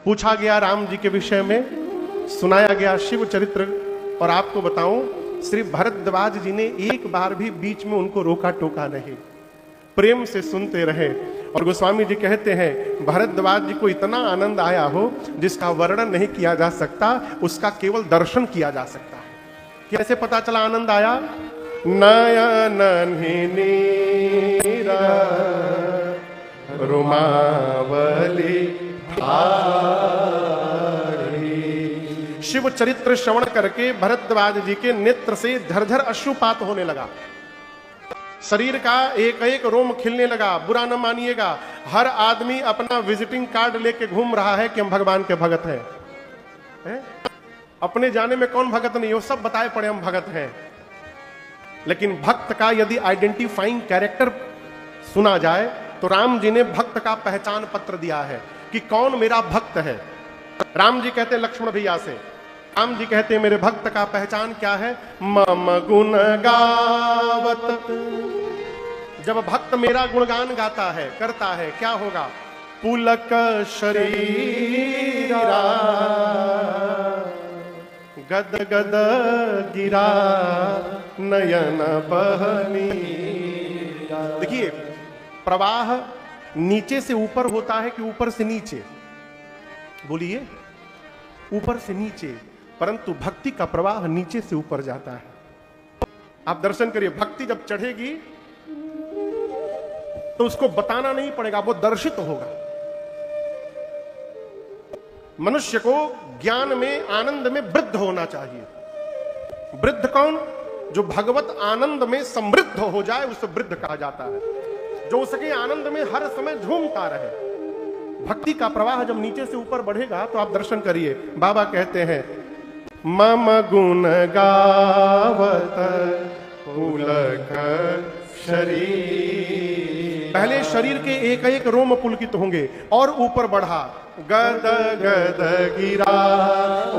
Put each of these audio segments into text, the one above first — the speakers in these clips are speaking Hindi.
पूछा गया राम जी के विषय में, सुनाया गया शिव चरित्र। और आपको बताऊं, श्री भरद्वाज जी ने एक बार भी बीच में उनको रोका टोका नहीं, प्रेम से सुनते रहे। और गोस्वामी जी कहते हैं भरद्वाज जी को इतना आनंद आया हो जिसका वर्णन नहीं किया जा सकता, उसका केवल दर्शन किया जा सकता है। कैसे पता चला आनंद आया? नयन नीरा रुमावली शिव चरित्र श्रवण करके भरद्वाज जी के नेत्र से झरझर अश्रुपात होने लगा, शरीर का एक एक रोम खिलने लगा। बुरा न मानिएगा, हर आदमी अपना विजिटिंग कार्ड लेके घूम रहा है कि हम भगवान के भगत हैं। अपने जाने में कौन भगत नहीं, वो सब बताए पड़े हम भगत हैं। लेकिन भक्त का यदि आइडेंटिफाइंग कैरेक्टर सुना जाए तो राम जी ने भक्त का पहचान पत्र दिया है कि कौन मेरा भक्त है। राम जी कहते लक्ष्मण भैया से, राम जी कहते मेरे भक्त का पहचान क्या है? मम गुण गावत। जब भक्त मेरा गुणगान गाता है, करता है, क्या होगा? पुलक शरीरा गद गद गिरा नयन बहनी। देखिए, प्रवाह नीचे से ऊपर होता है कि ऊपर से नीचे? बोलिए, ऊपर से नीचे। परंतु भक्ति का प्रवाह नीचे से ऊपर जाता है। आप दर्शन करिए, भक्ति जब चढ़ेगी तो उसको बताना नहीं पड़ेगा, वो दर्शित होगा। मनुष्य को ज्ञान में, आनंद में वृद्ध होना चाहिए। वृद्ध कौन? जो भगवत आनंद में समृद्ध हो जाए उसे वृद्ध कहा जाता है, जो उसके आनंद में हर समय झूमता रहे। भक्ति का प्रवाह जब नीचे से ऊपर बढ़ेगा तो आप दर्शन करिए, बाबा कहते हैं मम गुण गावत पुलक शरीर। पहले शरीर के एक एक रोम पुलकित होंगे और ऊपर बढ़ा, गद गद गिरा,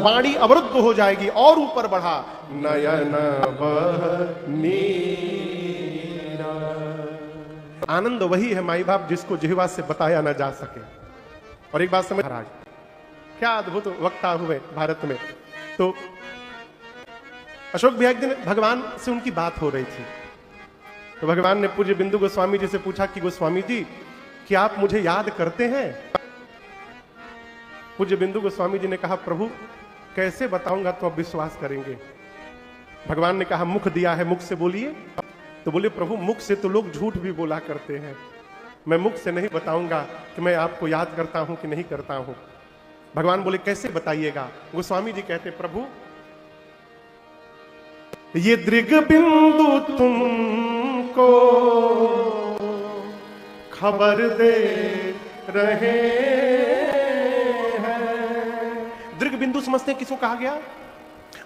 वाणी अवरुद्ध हो जाएगी और ऊपर बढ़ा, नयन बहनी। आनंद वही है माई बाप जिसको जिह्वा से बताया ना जा सके। और एक बात समझ, महाराज क्या अद्भुत वक्ता हुए भारत में। तो अशोक भैया एक दिन भगवान से उनकी बात हो रही थी, तो भगवान ने पूज्य बिंदु गोस्वामी जी से पूछा कि गोस्वामी जी, क्या आप मुझे याद करते हैं? पूज्य बिंदु गोस्वामी जी ने कहा, प्रभु कैसे बताऊंगा तो आप विश्वास करेंगे। भगवान ने कहा, मुख दिया है, मुख से बोलिए। तो बोले, प्रभु मुख से तो लोग झूठ भी बोला करते हैं, मैं मुख से नहीं बताऊंगा कि मैं आपको याद करता हूं कि नहीं करता हूं। भगवान बोले, कैसे बताइएगा? गोस्वामी जी कहते, प्रभु ये दृग बिंदु तुमको खबर दे रहे हैं। दृग बिंदु समझते हैं किसको कहा गया?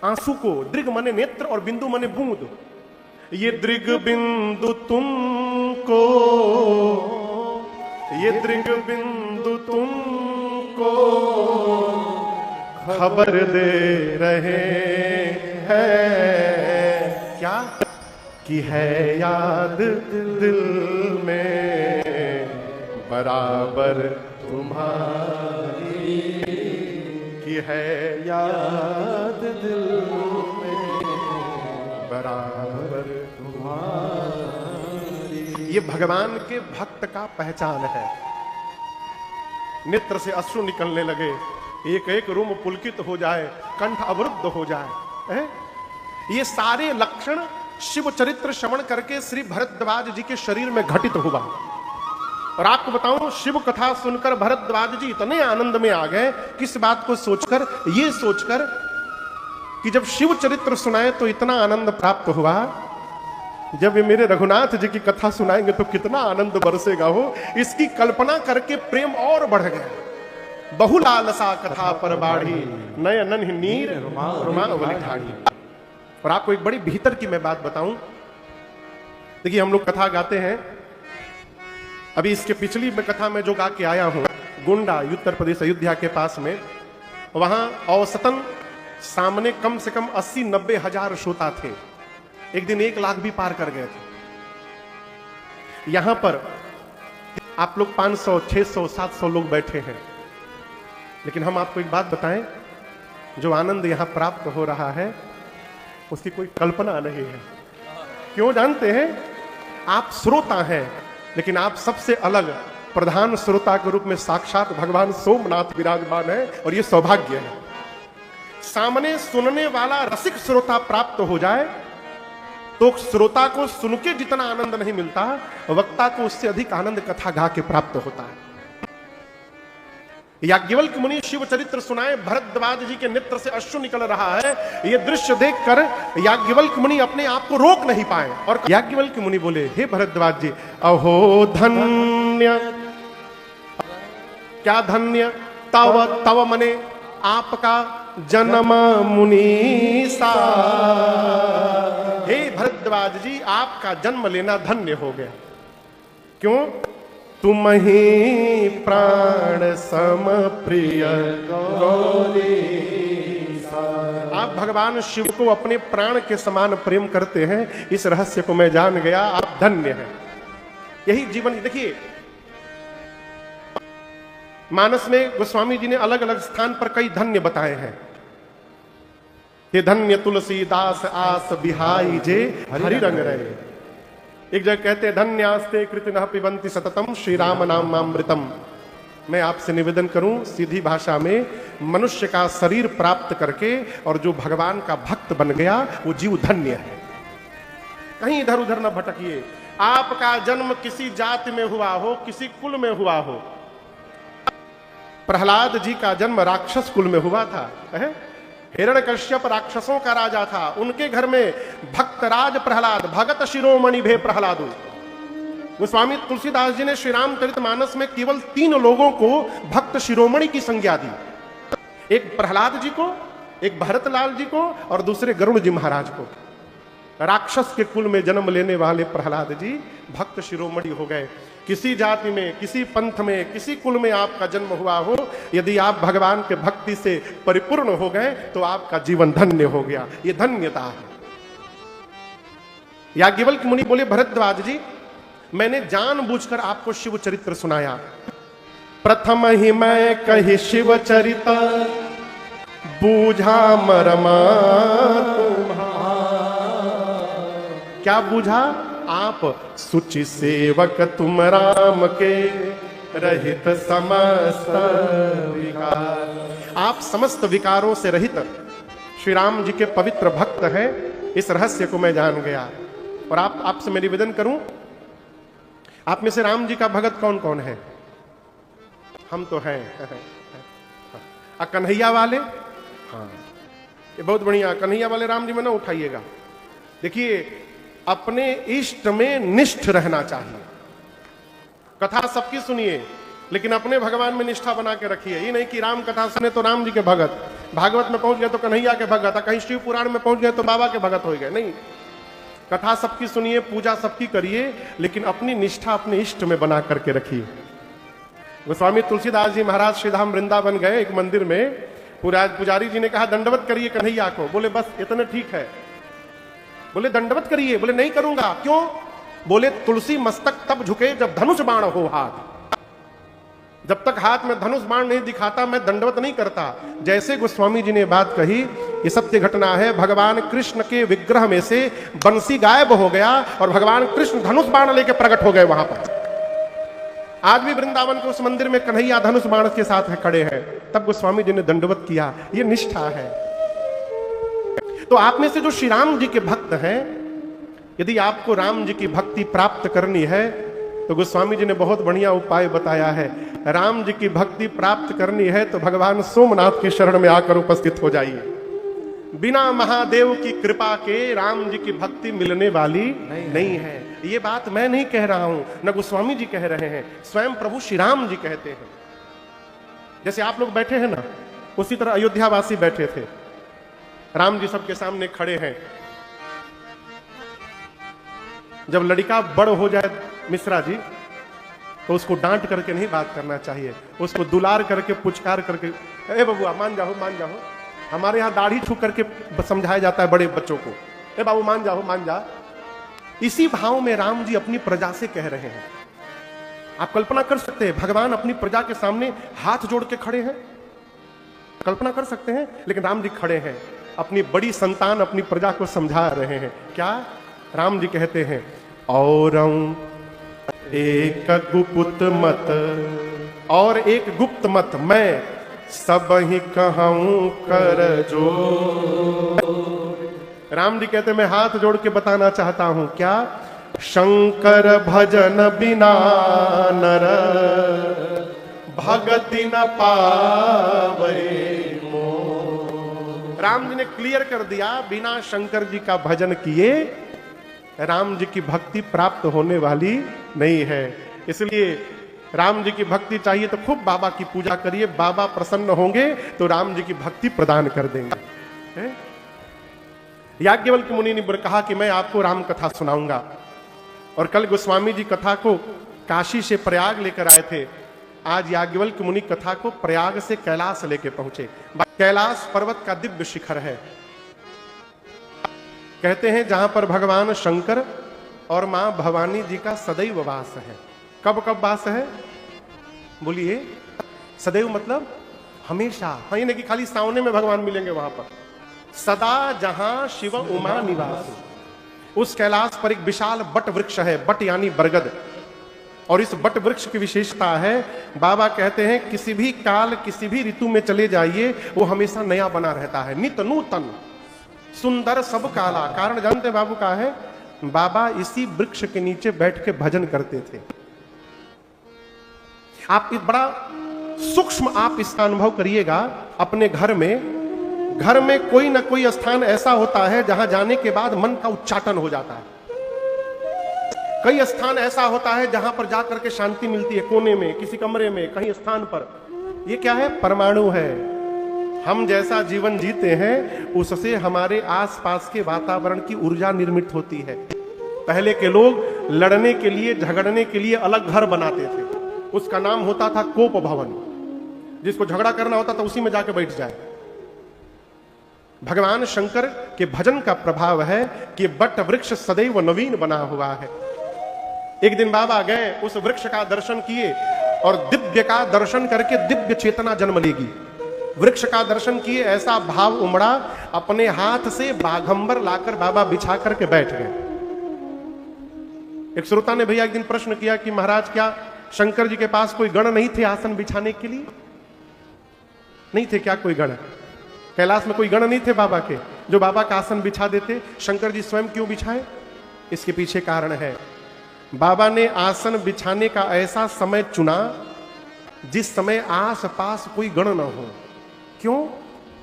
आंसू को। दृग माने नेत्र और बिंदु माने बूंद। ये दृग बिंदु तुमको, ये दृग बिंदु तुमको खबर दे रहे हैं। क्या? कि है याद दिल में बराबर तुम्हारी, कि है याद दिल में बराबर तुम्हारी। ये भगवान के भक्त का पहचान है। नेत्र से अश्रु निकलने लगे, एक एक रोम पुलकित हो जाए, कंठ अवरुद्ध हो जाए। ये सारे लक्षण शिव चरित्र श्रवण करके श्री भरद्वाज जी के शरीर में घटित हुआ। और आपको बताऊं, शिव कथा सुनकर भरद्वाज जी इतने आनंद में आ गए, किस बात को सोचकर? ये सोचकर कि जब शिव चरित्र सुनाए तो इतना आनंद प्राप्त हुआ, जब ये मेरे रघुनाथ जी की कथा सुनाएंगे तो कितना आनंद बरसेगा हो, इसकी कल्पना करके प्रेम और बढ़ गया। बहुलालसा कथा पर बाढ़ी, नयन नीर रुमावली ठाड़ी। और आपको एक बड़ी भीतर की मैं बात बताऊं। देखिए, हम लोग कथा गाते हैं, अभी इसके पिछली में कथा में जो गा के आया हूं, गोंडा उत्तर प्रदेश अयोध्या के पास में, वहां औसतन सामने कम से कम 80-90 हजार श्रोता थे। एक दिन 1 लाख भी पार कर गए थे। यहां पर आप लोग 500, 600, 700 लोग बैठे हैं। लेकिन हम आपको एक बात बताएं, जो आनंद यहां प्राप्त हो रहा है उसकी कोई कल्पना नहीं है। क्यों जानते हैं? आप श्रोता हैं, लेकिन आप सबसे अलग प्रधान श्रोता के रूप में साक्षात भगवान सोमनाथ विराजमान है, और यह सौभाग्य है। सामने सुनने वाला रसिक श्रोता प्राप्त हो जाए तो श्रोता को सुन के जितना आनंद नहीं मिलता, वक्ता को उससे अधिक आनंद कथा गा के प्राप्त होता है। याज्ञवल्क्य मुनि शिव चरित्र सुनाए, भरद्वाज जी के नेत्र से अश्रु निकल रहा है। यह दृश्य देखकर याज्ञवल्क्य मुनि अपने आप को रोक नहीं पाए, और याज्ञवल्क्य मुनि बोले, हे भरद्वाज जी, अहो धन्य, क्या धन्य, तव, तव मने आपका जन्म मुनीसा। हे भरद्वाज जी, आपका जन्म लेना धन्य हो गया। क्यों? तुम ही प्राण सम प्रिय गौरी। आप भगवान शिव को अपने प्राण के समान प्रेम करते हैं, इस रहस्य को मैं जान गया, आप धन्य हैं। यही जीवन। देखिए, मानस में गोस्वामी जी ने अलग अलग स्थान पर कई धन्य बताए हैं। ये धन्य तुलसीदास आस बिहाई जे हरि रंग रहे। एक जगह कहते हैं, धन्यास्ते कृतिनः पिबन्ति सततम श्री राम नामामृतम। मैं आपसे निवेदन करूं, सीधी भाषा में, मनुष्य का शरीर प्राप्त करके और जो भगवान का भक्त बन गया वो जीव धन्य है। कहीं इधर उधर न भटकिए। आपका जन्म किसी जाति में हुआ हो, किसी कुल में हुआ हो। प्रहलाद जी का जन्म राक्षस कुल में हुआ था। हिरण्यकश्यप राक्षसों का राजा था, उनके घर में भक्तराज प्रहलाद, भगत शिरोमणि भे प्रहलादु। गोस्वामी तुलसीदास जी ने श्री रामचरितमानस में केवल 3 लोगों को भक्त शिरोमणि की संज्ञा दी। एक प्रहलाद जी को, एक भरतलाल जी को, और दूसरे गरुड़ जी महाराज को। राक्षस के कुल में जन्म लेने वाले प्रहलाद जी भक्त शिरोमणि हो गए। किसी जाति में, किसी पंथ में, किसी कुल में आपका जन्म हुआ हो, यदि आप भगवान के भक्ति से परिपूर्ण हो गए तो आपका जीवन धन्य हो गया। ये धन्यता है। याज्ञवल्क्य मुनि बोले, भरद्वाज जी, मैंने जानबूझकर आपको शिव चरित्र सुनाया। प्रथम ही मैं कही शिव चरित, बूझा मरमा तुम्हारा। क्या बूझा? आप सुचि सेवक तुम राम के, रहित समस्त विकार। आप समस्त विकारों से रहित श्री राम जी के पवित्र भक्त हैं, इस रहस्य को मैं जान गया। और आपसे मैं निवेदन करूं, आप में से राम जी का भगत कौन कौन है? हम तो हैं। कन्हैया वाले? हाँ, ये बहुत बढ़िया। कन्हैया वाले राम जी में ना उठाइएगा। देखिए, अपने इष्ट में निष्ठ रहना चाहिए। कथा सबकी सुनिए, लेकिन अपने भगवान में निष्ठा बना के रखिए। ये नहीं कि राम कथा सुने तो राम जी के भगत, भागवत में पहुंच गए तो कन्हैया के भगत, कहीं शिव पुराण में पहुंच गए तो बाबा के भगत हो गए। नहीं, कथा सबकी सुनिए, पूजा सबकी करिए, लेकिन अपनी निष्ठा अपने इष्ट में बना करके रखिए। गोस्वामी तुलसीदास जी महाराज श्रीधाम वृंदावन गए, एक मंदिर में पुजारी जी ने कहा, दंडवत करिए कन्हैया को। बोले, बस इतना ठीक है। बोले, दंडवत करिए। बोले, नहीं करूंगा। क्यों? बोले, तुलसी मस्तक तब झुके जब धनुष बाण हो हाथ। जब तक हाथ में धनुष बाण नहीं दिखाता मैं दंडवत नहीं करता। जैसे गोस्वामी जी ने बात कही, ये सत्य घटना है। भगवान कृष्ण के विग्रह में से बंसी गायब हो गया और भगवान कृष्ण धनुष बाण लेके प्रकट हो गए वहां पर। आज भी वृंदावन के उस मंदिर में कन्हैया धनुष बाण के साथ खड़े हैं। तब गोस्वामी जी ने दंडवत किया। ये निष्ठा है। तो आप में से जो श्री राम जी के भक्त हैं, यदि आपको राम जी की भक्ति प्राप्त करनी है तो गोस्वामी जी ने बहुत बढ़िया उपाय बताया है। राम जी की भक्ति प्राप्त करनी है तो भगवान सोमनाथ की शरण में आकर उपस्थित हो जाइए। बिना महादेव की कृपा के राम जी की भक्ति मिलने वाली नहीं है। ये बात मैं नहीं कह रहा हूं, न गोस्वामी जी कह रहे हैं, स्वयं प्रभु श्री राम जी कहते हैं। जैसे आप लोग बैठे हैं ना, उसी तरह अयोध्यावासी बैठे थे। राम जी सबके सामने खड़े हैं। जब लड़का बड़ हो जाए मिश्रा जी, तो उसको डांट करके नहीं बात करना चाहिए, उसको दुलार करके पुचकार करके, ए बबुआ मान जाओ मान जाओ। हमारे यहाँ दाढ़ी छू करके समझाया जाता है बड़े बच्चों को, ए बाबू मान जाओ मान जा। इसी भाव में राम जी अपनी प्रजा से कह रहे हैं। आप कल्पना कर सकते हैं, भगवान अपनी प्रजा के सामने हाथ जोड़ के खड़े हैं। कल्पना कर सकते हैं? लेकिन राम जी खड़े हैं, अपनी बड़ी संतान अपनी प्रजा को समझा रहे हैं। क्या राम जी कहते हैं? औरं एक गुप्त मत, और एक गुप्त मत मैं सब ही कहूं कर जो। राम जी कहते मैं हाथ जोड़ के बताना चाहता हूं। क्या? शंकर भजन बिना नर भगति न पावे मोह। राम जी ने क्लियर कर दिया, बिना शंकर जी का भजन किए राम जी की भक्ति प्राप्त होने वाली नहीं है। इसलिए राम जी की भक्ति चाहिए तो खूब बाबा की पूजा करिए, बाबा प्रसन्न होंगे तो राम जी की भक्ति प्रदान कर देंगे। याज्ञवल्क्य मुनि ने कहा कि मैं आपको राम कथा सुनाऊंगा, और कल गोस्वामी जी कथा को काशी से प्रयाग लेकर आए थे। आज याज्ञवल्क्य मुनि कथा को प्रयाग से कैलाश लेके पहुंचे। कैलाश पर्वत का दिव्य शिखर है, कहते हैं जहां पर भगवान शंकर और मां भवानी जी का सदैव वास है। कब कब वास है? बोलिए। सदैव मतलब हमेशा। हाँ, ये नहीं कि खाली सावने में भगवान मिलेंगे वहां पर। सदा जहां शिव उमा निवास। उस कैलाश पर एक विशाल बट वृक्ष है, बट यानी बरगद। और इस बट वृक्ष की विशेषता है, बाबा कहते हैं किसी भी काल किसी भी ऋतु में चले जाइए वो हमेशा नया बना रहता है, नित नूतन सुंदर सब काला। कारण जानते हैं बाबू का है? बाबा इसी वृक्ष के नीचे बैठ के भजन करते थे। आप बड़ा सूक्ष्म आप इसका अनुभव करिएगा अपने घर में। घर में कोई ना कोई स्थान ऐसा होता है जहां जाने के बाद मन का उच्चाटन हो जाता है। कई स्थान ऐसा होता है जहां पर जाकर के शांति मिलती है, कोने में, किसी कमरे में, कहीं स्थान पर। ये क्या है? परमाणु है। हम जैसा जीवन जीते हैं उससे हमारे आसपास के वातावरण की ऊर्जा निर्मित होती है। पहले के लोग लड़ने के लिए, झगड़ने के लिए अलग घर बनाते थे, उसका नाम होता था कोप भवन। जिसको झगड़ा करना होता था उसी में जाके बैठ जाए। भगवान शंकर के भजन का प्रभाव है कि बट वृक्ष सदैव नवीन बना हुआ है। एक दिन बाबा गए, उस वृक्ष का दर्शन किए, और दिव्य का दर्शन करके दिव्य चेतना जन्म लेगी। वृक्ष का दर्शन किए, ऐसा भाव उमड़ा, अपने हाथ से बाघंबर लाकर बाबा बिछा करके बैठ गए। एक श्रोता ने भैया एक दिन प्रश्न किया कि महाराज क्या शंकर जी के पास कोई गण नहीं थे आसन बिछाने के लिए? नहीं थे क्या कोई गण? कैलाश में कोई गण नहीं थे बाबा के जो बाबा का आसन बिछा देते? शंकर जी स्वयं क्यों बिछाए? इसके पीछे कारण है, बाबा ने आसन बिछाने का ऐसा समय चुना जिस समय आस पास कोई गण न हो। क्यों?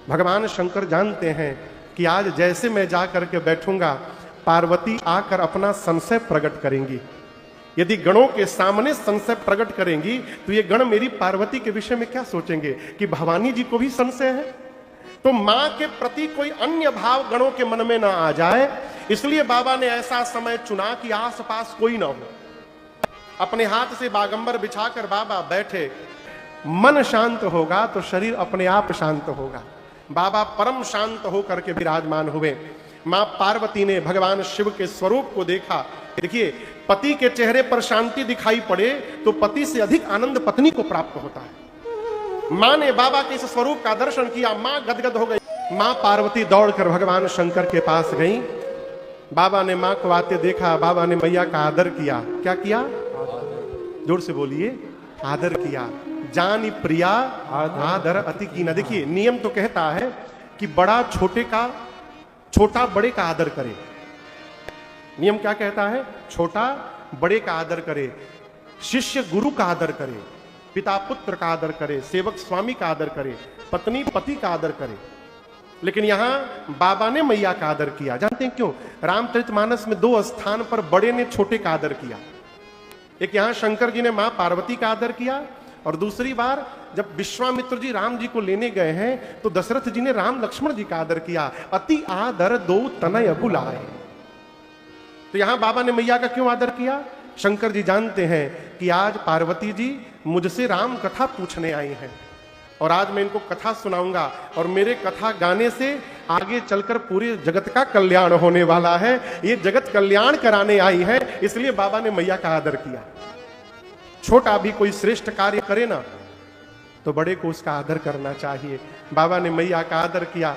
भगवान शंकर जानते हैं कि आज जैसे मैं जा करके बैठूंगा, पार्वती आकर अपना संशय प्रकट करेंगी। यदि गणों के सामने संशय प्रकट करेंगी तो ये गण मेरी पार्वती के विषय में क्या सोचेंगे कि भवानी जी को भी संशय है। तो मां के प्रति कोई अन्य भाव गणों के मन में ना आ जाए, इसलिए बाबा ने ऐसा समय चुना कि आसपास कोई ना हो। अपने हाथ से बागंबर बिछाकर बाबा बैठे। मन शांत होगा तो शरीर अपने आप शांत होगा। बाबा परम शांत होकर के विराजमान हुए। मां पार्वती ने भगवान शिव के स्वरूप को देखा। देखिए, पति के चेहरे पर शांति दिखाई पड़े तो पति से अधिक आनंद पत्नी को प्राप्त होता है। मां ने बाबा के इस स्वरूप का दर्शन किया, मां गदगद हो गई। मां पार्वती दौड़कर भगवान शंकर के पास गई। बाबा ने मां को आते देखा, बाबा ने मैया का आदर किया। क्या किया? जोर से बोलिए। आदर किया। जानी प्रिया आदर अति कीना। देखिए, नियम तो कहता है कि बड़ा छोटे का, छोटा बड़े का आदर करे। नियम क्या कहता है? छोटा बड़े का आदर करे, शिष्य गुरु का आदर करे, पिता पुत्र का आदर करे, सेवक स्वामी का आदर करे, पत्नी पति का आदर करे। लेकिन यहां बाबा ने मैया का आदर किया। जानते हैं क्यों? रामचरितमानस में दो स्थान पर बड़े ने छोटे का आदर किया। एक यहां शंकर जी ने मां पार्वती का आदर किया, और दूसरी बार जब विश्वामित्र जी राम जी को लेने गए हैं तो दशरथ जी ने राम लक्ष्मण जी का आदर किया। अति आदर दो तनय बुलाए। तो यहां बाबा ने मैया का क्यों आदर किया? शंकर जी जानते हैं कि आज पार्वती जी मुझसे राम कथा पूछने आई हैं, और आज मैं इनको कथा सुनाऊंगा, और मेरे कथा गाने से आगे चलकर पूरे जगत का कल्याण होने वाला है। ये जगत कल्याण कराने आई है, इसलिए बाबा ने मैया का आदर किया। छोटा भी कोई श्रेष्ठ कार्य करे ना तो बड़े को उसका आदर करना चाहिए। बाबा ने मैया का आदर किया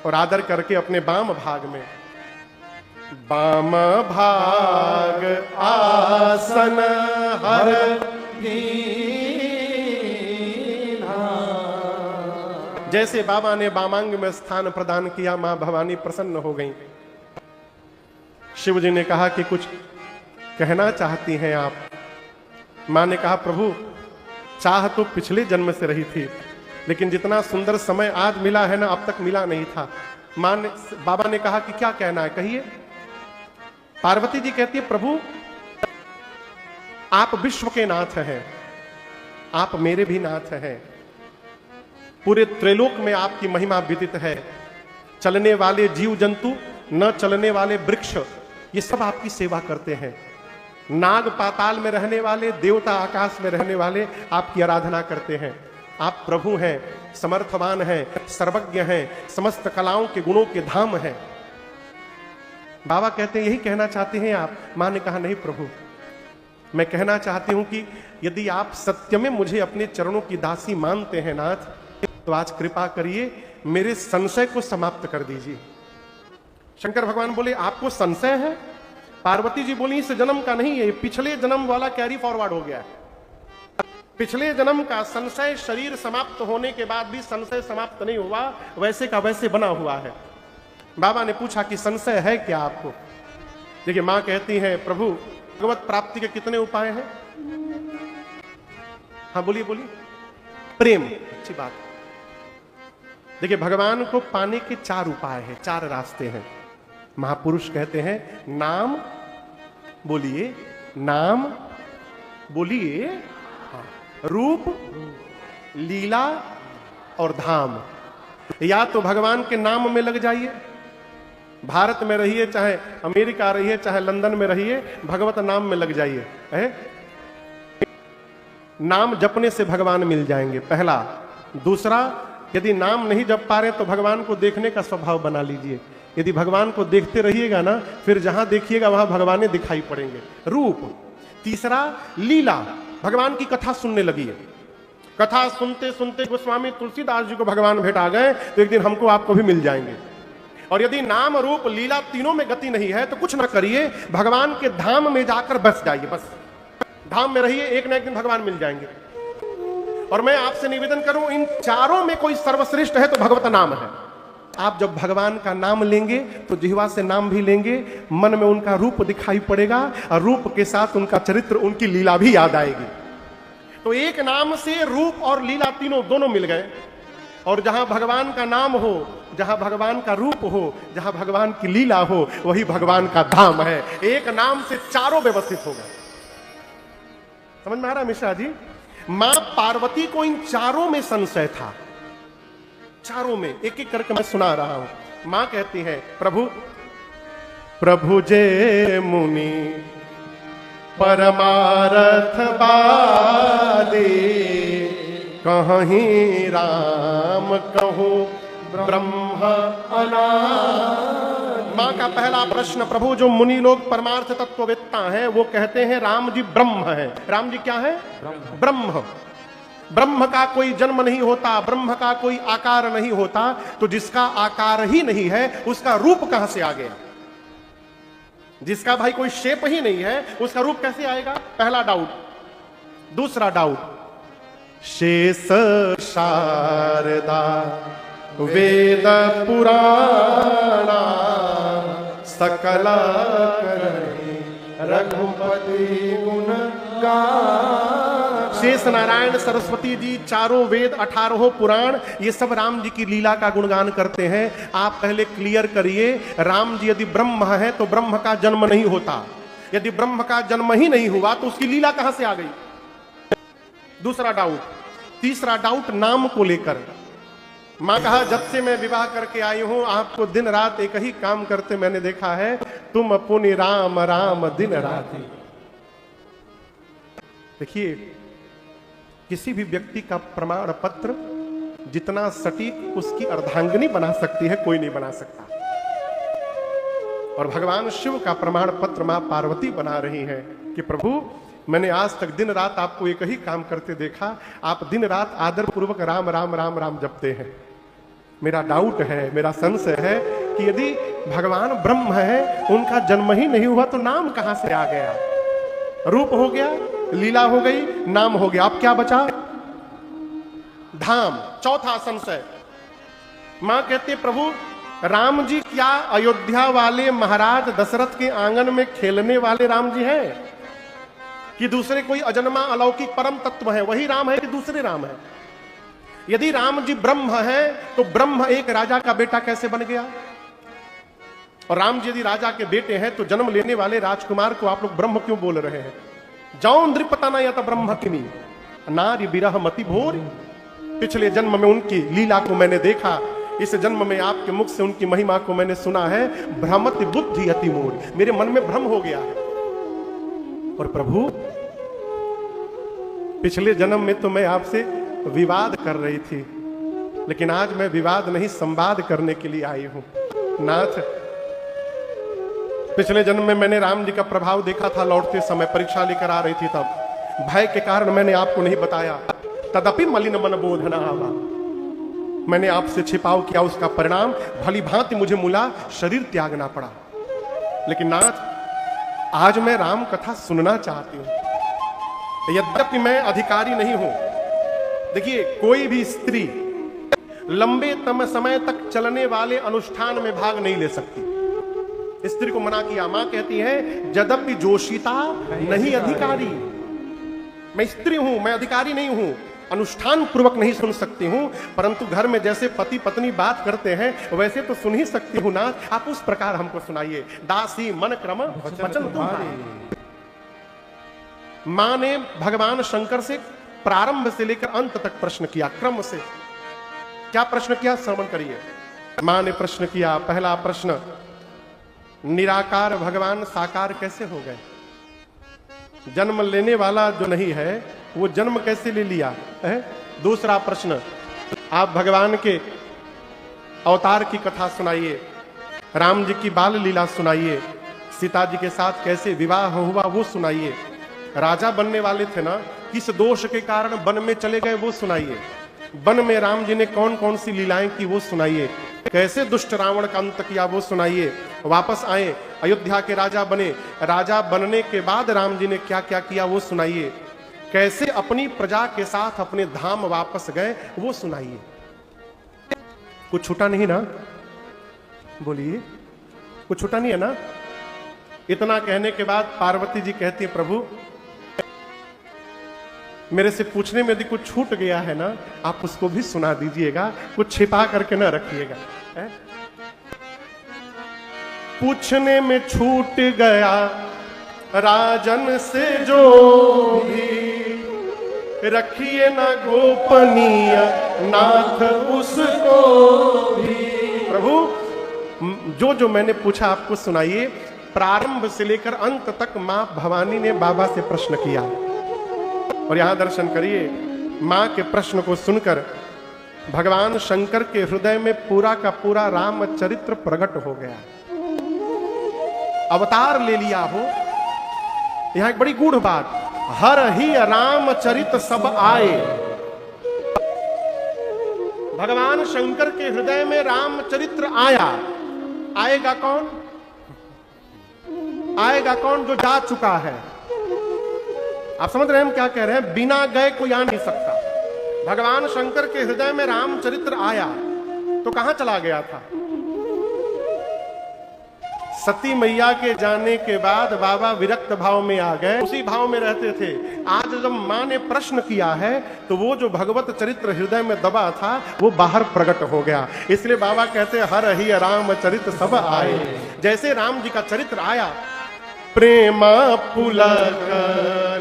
और आदर करके अपने बाम भाग में, बाम भाग आसन हर जैसे बाबा ने बामांग में स्थान प्रदान किया, मां भवानी प्रसन्न हो गई। शिव जी ने कहा कि कुछ कहना चाहती हैं आप? मां ने कहा प्रभु, चाह तो पिछले जन्म से रही थी, लेकिन जितना सुंदर समय आज मिला है ना, अब तक मिला नहीं था। बाबा ने कहा कि क्या कहना है, कहिए। पार्वती जी कहती है प्रभु, आप विश्व के नाथ हैं, आप मेरे भी नाथ हैं, पूरे त्रिलोक में आपकी महिमा विदित है। चलने वाले जीव जंतु, न चलने वाले वृक्ष, ये सब आपकी सेवा करते हैं। नाग पाताल में रहने वाले, देवता आकाश में रहने वाले आपकी आराधना करते हैं। आप प्रभु हैं, समर्थवान हैं, सर्वज्ञ हैं, समस्त कलाओं के गुणों के धाम हैं। बाबा कहते हैं यही कहना चाहते हैं आप? मां ने कहा नहीं प्रभु, मैं कहना चाहती हूं कि यदि आप सत्य में मुझे अपने चरणों की दासी मानते हैं नाथ, तो आज कृपा करिए मेरे संशय को समाप्त कर दीजिए। शंकर भगवान बोले आपको संशय है? पार्वती जी बोली इस जन्म का नहीं है, पिछले जन्म वाला कैरी फॉरवर्ड हो गया है। पिछले जन्म का संशय, शरीर समाप्त होने के बाद भी संशय समाप्त नहीं हुआ, वैसे का वैसे बना हुआ है। बाबा ने पूछा कि संशय है क्या आपको? देखिए मां कहती है प्रभु, भगवत प्राप्ति के कितने उपाय हैं? हाँ बोलिए बोलिए। प्रेम, अच्छी बात। देखिए भगवान को पाने के 4 उपाय हैं, 4 रास्ते हैं। महापुरुष कहते हैं नाम बोलिए, नाम बोलिए, रूप, लीला और धाम। या तो भगवान के नाम में लग जाइए, भारत में रहिए, चाहे अमेरिका रहिए, चाहे लंदन में रहिए, भगवत नाम में लग जाइए। नाम जपने से भगवान मिल जाएंगे, पहला। दूसरा, यदि नाम नहीं जप पा रहे तो भगवान को देखने का स्वभाव बना लीजिए। यदि भगवान को देखते रहिएगा ना, फिर जहां देखिएगा वहां भगवान दिखाई पड़ेंगे। रूप। तीसरा, लीला, भगवान की कथा सुनने लगी है। कथा सुनते सुनते गोस्वामी तुलसीदास जी को भगवान भेंट आ गए, तो एक दिन हमको आपको भी मिल जाएंगे। और यदि नाम रूप लीला तीनों में गति नहीं है तो कुछ ना करिए, भगवान के धाम में जाकर बस जाइए। बस धाम में रहिए, एक ना एक दिन भगवान मिल जाएंगे। और मैं आपसे निवेदन करूं, इन चारों में कोई सर्वश्रेष्ठ है तो भगवत नाम है। आप जब भगवान का नाम लेंगे तो जिह्वा से नाम भी लेंगे, मन में उनका रूप दिखाई पड़ेगा, और रूप के साथ उनका चरित्र, उनकी लीला भी याद आएगी। तो एक नाम से रूप और लीला तीनों दोनों मिल गए। और जहां भगवान का नाम हो, जहां भगवान का रूप हो, जहां भगवान की लीला हो, वही भगवान का धाम है। एक नाम से चारों व्यवस्थित हो गए। समझ में आ रहा है मिश्रा जी? मां पार्वती को इन चारों में संशय था, चारों में। एक एक करके मैं सुना रहा हूं। मां कहती है प्रभु, प्रभु जे मुनि परमारथ बादे, कहीं राम कहो ब्रह्म अनादि। मां का पहला प्रश्न, प्रभु जो मुनि लोग परमार्थ तत्ववेत्ता हैं वो कहते हैं राम जी ब्रह्म हैं। राम जी क्या है? ब्रह्म। ब्रह्म का कोई जन्म नहीं होता, ब्रह्म का कोई आकार नहीं होता, तो जिसका आकार ही नहीं है उसका रूप कहां से आ गया? जिसका भाई कोई शेप ही नहीं है उसका रूप कैसे आएगा? पहला डाउट। दूसरा डाउट, शेष शारदा वेद पुराणा सकल रघुपति गुण गान। शेष नारायण सरस्वती जी, चारों वेद, 18 पुराण, ये सब राम जी की लीला का गुणगान करते हैं। आप पहले क्लियर करिए, राम जी यदि ब्रह्म है तो ब्रह्म का जन्म नहीं होता। यदि ब्रह्म का जन्म ही नहीं हुआ तो उसकी लीला कहां से आ गई? दूसरा डाउट। तीसरा डाउट नाम को लेकर। मां कहा जब से मैं विवाह करके आई हूं आपको दिन रात एक ही काम करते मैंने देखा है, तुम पुनि राम राम दिन राति। देखिए, किसी भी व्यक्ति का प्रमाण पत्र जितना सटीक उसकी अर्धांगिनी बना सकती है, कोई नहीं बना सकता। और भगवान शिव का प्रमाण पत्र मां पार्वती बना रही है कि प्रभु मैंने आज तक दिन रात आपको एक ही काम करते देखा, आप दिन रात आदर पूर्वक राम राम राम राम जपते हैं। मेरा डाउट है, मेरा संशय है कि यदि भगवान ब्रह्म है, उनका जन्म ही नहीं हुआ तो नाम कहां से आ गया? रूप हो गया, लीला हो गई, नाम हो गया, अब क्या बचा? धाम। चौथा संशय, मां कहती है प्रभु राम जी क्या अयोध्या वाले महाराज दशरथ के आंगन में खेलने वाले राम जी हैं कि दूसरे कोई अजन्मा अलौकिक परम तत्व है, वही राम है कि दूसरे राम है? यदि राम जी ब्रह्म है तो ब्रह्म एक राजा का बेटा कैसे बन गया? और राम जी यदि राजा के बेटे हैं तो जन्म लेने वाले राजकुमार को आप लोग ब्रह्म क्यों बोल रहे हैं? जाओ नृपतना या तो ब्रह्म किमी नारी बिरह मति भोर। पिछले जन्म में उनकी लीला को मैंने देखा, इस जन्म में आपके मुख से उनकी महिमा को मैंने सुना है। भ्रमति बुद्धि अति मोर, मेरे मन में भ्रम हो गया है। और प्रभु पिछले जन्म में तो मैं आपसे विवाद कर रही थी, लेकिन आज मैं विवाद नहीं संवाद करने के लिए आई हूं। नाथ, पिछले जन्म में मैंने राम जी का प्रभाव देखा था, लौटते समय परीक्षा लेकर आ रही थी, तब भय के कारण मैंने आपको नहीं बताया। तदपि मलिन मन बोधना आवा, मैंने आपसे छिपाव किया, उसका परिणाम भली भांति मुझे मुला शरीर त्यागना पड़ा। लेकिन नाथ, आज मैं राम कथा सुनना चाहती हूं, यद्यपि मैं अधिकारी नहीं हूं। देखिए, कोई भी स्त्री लंबे समय तक चलने वाले अनुष्ठान में भाग नहीं ले सकती। स्त्री को मना किया। मां कहती है यद्यपि जोशिता नहीं अधिकारी, मैं स्त्री हूं, मैं अधिकारी नहीं हूं, अनुष्ठान पूर्वक नहीं सुन सकती हूं, परंतु घर में जैसे पति पत्नी बात करते हैं वैसे तो सुन ही सकती हूं। नाथ, आप उस प्रकार हमको सुनाइए। दासी मन क्रम वचन तुम्हारे। मां ने भगवान शंकर से प्रारंभ से लेकर अंत तक प्रश्न किया, क्रम से। क्या प्रश्न किया, श्रवण करिए। मां ने प्रश्न किया, पहला प्रश्न, निराकार भगवान साकार कैसे हो गए? जन्म लेने वाला जो नहीं है वो जन्म कैसे ले लिया है? दूसरा प्रश्न, आप भगवान के अवतार की कथा सुनाइए, राम जी की बाल लीला सुनाइए, सीता जी के साथ कैसे विवाह हुआ वो सुनाइए। राजा बनने वाले थे ना, किस दोष के कारण वन में चले गए वो सुनाइए। वन में राम जी ने कौन कौन सी लीलाएं की वो सुनाइए। कैसे दुष्ट रावण का अंत किया वो सुनाइए। वापस आए, अयोध्या के राजा बने, राजा बनने के बाद राम जी ने क्या क्या किया वो सुनाइए। कैसे अपनी प्रजा के साथ अपने धाम वापस गए वो सुनाइए। कुछ छूटा नहीं ना? बोलिए, कुछ छूटा नहीं है ना? इतना कहने के बाद पार्वती जी कहती है, प्रभु मेरे से पूछने में यदि कुछ छूट गया है ना, आप उसको भी सुना दीजिएगा, कुछ छिपा करके ना रखिएगा। पूछने में छूट गया राजन से जो भी, रखिए ना गोपनीय नाथ उसको भी। प्रभु जो जो मैंने पूछा आपको सुनाइए। प्रारंभ से लेकर अंत तक मां भवानी ने बाबा से प्रश्न किया। और यहां दर्शन करिए, मां के प्रश्न को सुनकर भगवान शंकर के हृदय में पूरा का पूरा रामचरित्र प्रकट हो गया। अवतार ले लिया हो। यहां एक बड़ी गूढ़ बात, हर ही रामचरित सब आए। भगवान शंकर के हृदय में रामचरित्र आया। आएगा कौन? आएगा कौन? जो जा चुका है। आप समझ रहे हैं हम क्या कह रहे हैं? बिना गए कोई आ नहीं सकता। भगवान शंकर के हृदय में रामचरित्र आया तो कहां चला गया था? सती मैया के जाने के बाद बाबा विरक्त भाव में आ गए, उसी भाव में रहते थे। आज जब मां ने प्रश्न किया है तो वो जो भगवत चरित्र हृदय में दबा था वो बाहर प्रकट हो गया। इसलिए बाबा कहते हैं हर ही रामचरित सब आए। जैसे राम जी का चरित्र आया, प्रेमा पुलक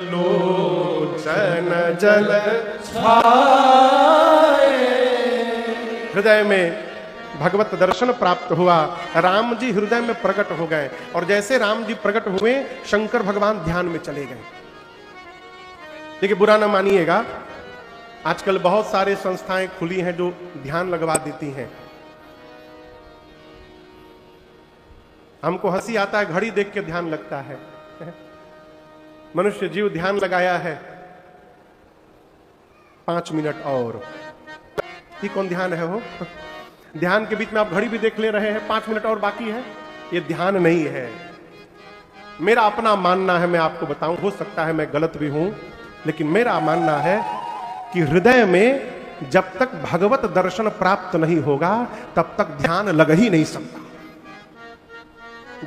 लोचन जल छाए, हृदय में भगवत दर्शन प्राप्त हुआ। राम जी हृदय में प्रकट हो गए और जैसे राम जी प्रकट हुए शंकर भगवान ध्यान में चले गए। देखिए, बुरा ना मानिएगा, आजकल बहुत सारे संस्थाएं खुली हैं जो ध्यान लगवा देती हैं। हमको हंसी आता है, घड़ी देख के ध्यान लगता है। मनुष्य जीव ध्यान लगाया है 5 मिनट और, ये कौन ध्यान है हो? ध्यान के बीच में आप घड़ी भी देख ले रहे हैं, 5 मिनट और बाकी है, ये ध्यान नहीं है। मेरा अपना मानना है, मैं आपको बताऊं, हो सकता है मैं गलत भी हूं, लेकिन मेरा मानना है कि हृदय में जब तक भगवत दर्शन प्राप्त नहीं होगा तब तक ध्यान लग ही नहीं सकता।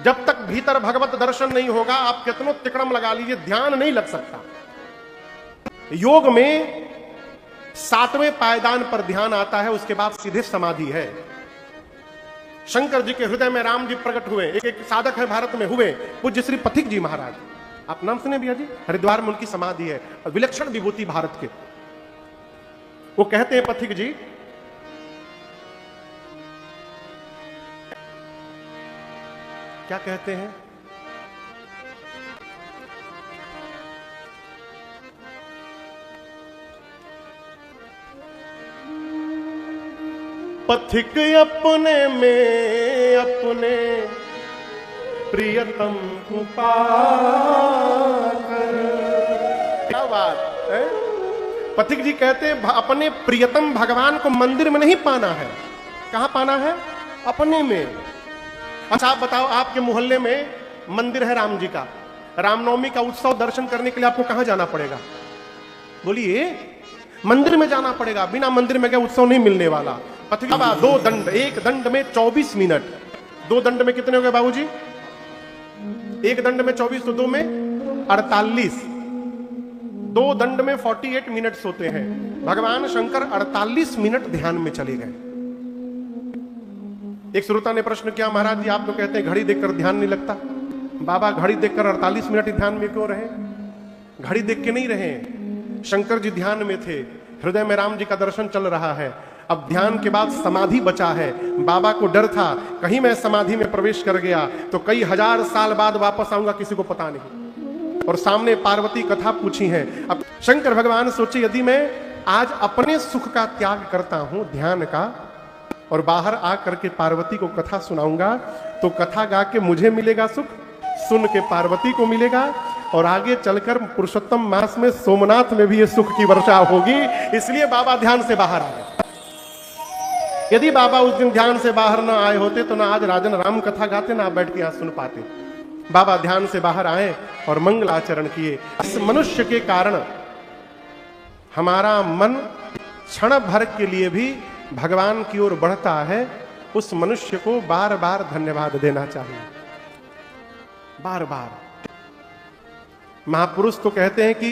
जब तक भीतर भगवत दर्शन नहीं होगा, आप कितनों तिकड़म लगा लीजिए, ध्यान नहीं लग सकता। योग में 7वें पायदान पर ध्यान आता है, उसके बाद सीधे समाधि है। शंकर जी के हृदय में राम जी प्रकट हुए, एक साधक है भारत में हुए, पूज्य श्री पथिक जी महाराज, आप नाम सुने भैया जी, हरिद्वार में उनकी समाधि है, विलक्षण विभूति भारत के। वो कहते हैं पथिक जी, क्या कहते हैं, पथिक अपने में अपने प्रियतम को पाकर, क्या बात है। पथिक जी कहते हैं अपने प्रियतम भगवान को मंदिर में नहीं पाना है, कहां पाना है? अपने में। अच्छा आप बताओ, आपके मोहल्ले में मंदिर है राम जी का, रामनवमी का उत्सव दर्शन करने के लिए आपको कहां जाना पड़ेगा? बोलिए, मंदिर में जाना पड़ेगा, बिना मंदिर में क्या उत्सव नहीं मिलने वाला। पथिक 2 दंड, एक दंड में 24 मिनट, 2 दंड में कितने हो गए बाबूजी? एक दंड में 24 तो 2 में 48, 2 दंड में 48 मिनट होते हैं। भगवान शंकर 48 मिनट ध्यान में चले गए। एक श्रोता ने प्रश्न किया, महाराज जी आप तो कहते हैं घड़ी देखकर ध्यान नहीं लगता, बाबा घड़ी देखकर 48 मिनट ध्यान में क्यों रहे? घड़ी देख के नहीं रहे, शंकर जी ध्यान में थे, हृदय में राम जी का दर्शन चल रहा है। अब ध्यान के बाद समाधि बचा है। बाबा को डर था कहीं मैं समाधि में प्रवेश कर गया तो कई हजार साल बाद वापस आऊंगा, किसी को पता नहीं। और सामने पार्वती कथा पूछी है। अब शंकर भगवान सोचे, यदि मैं आज अपने सुख का त्याग करता हूं ध्यान का और बाहर आकर के पार्वती को कथा सुनाऊंगा तो कथा गा के मुझे मिलेगा सुख, सुन के पार्वती को मिलेगा, और आगे चलकर पुरुषोत्तम मास में सोमनाथ में भी ये सुख की वर्षा होगी। इसलिए बाबा ध्यान से बाहर आ गए। यदि बाबा उस दिन ध्यान से बाहर ना आए होते तो ना आज राजन राम कथा गाते, ना बैठ के यहाँ सुन पाते। बाबा ध्यान से बाहर आए और मंगलाचरण किए। इस मनुष्य के कारण हमारा मन क्षण भर के लिए भी भगवान की ओर बढ़ता है। उस मनुष्य को बार बार धन्यवाद देना चाहिए, बार बार। महापुरुष तो कहते हैं कि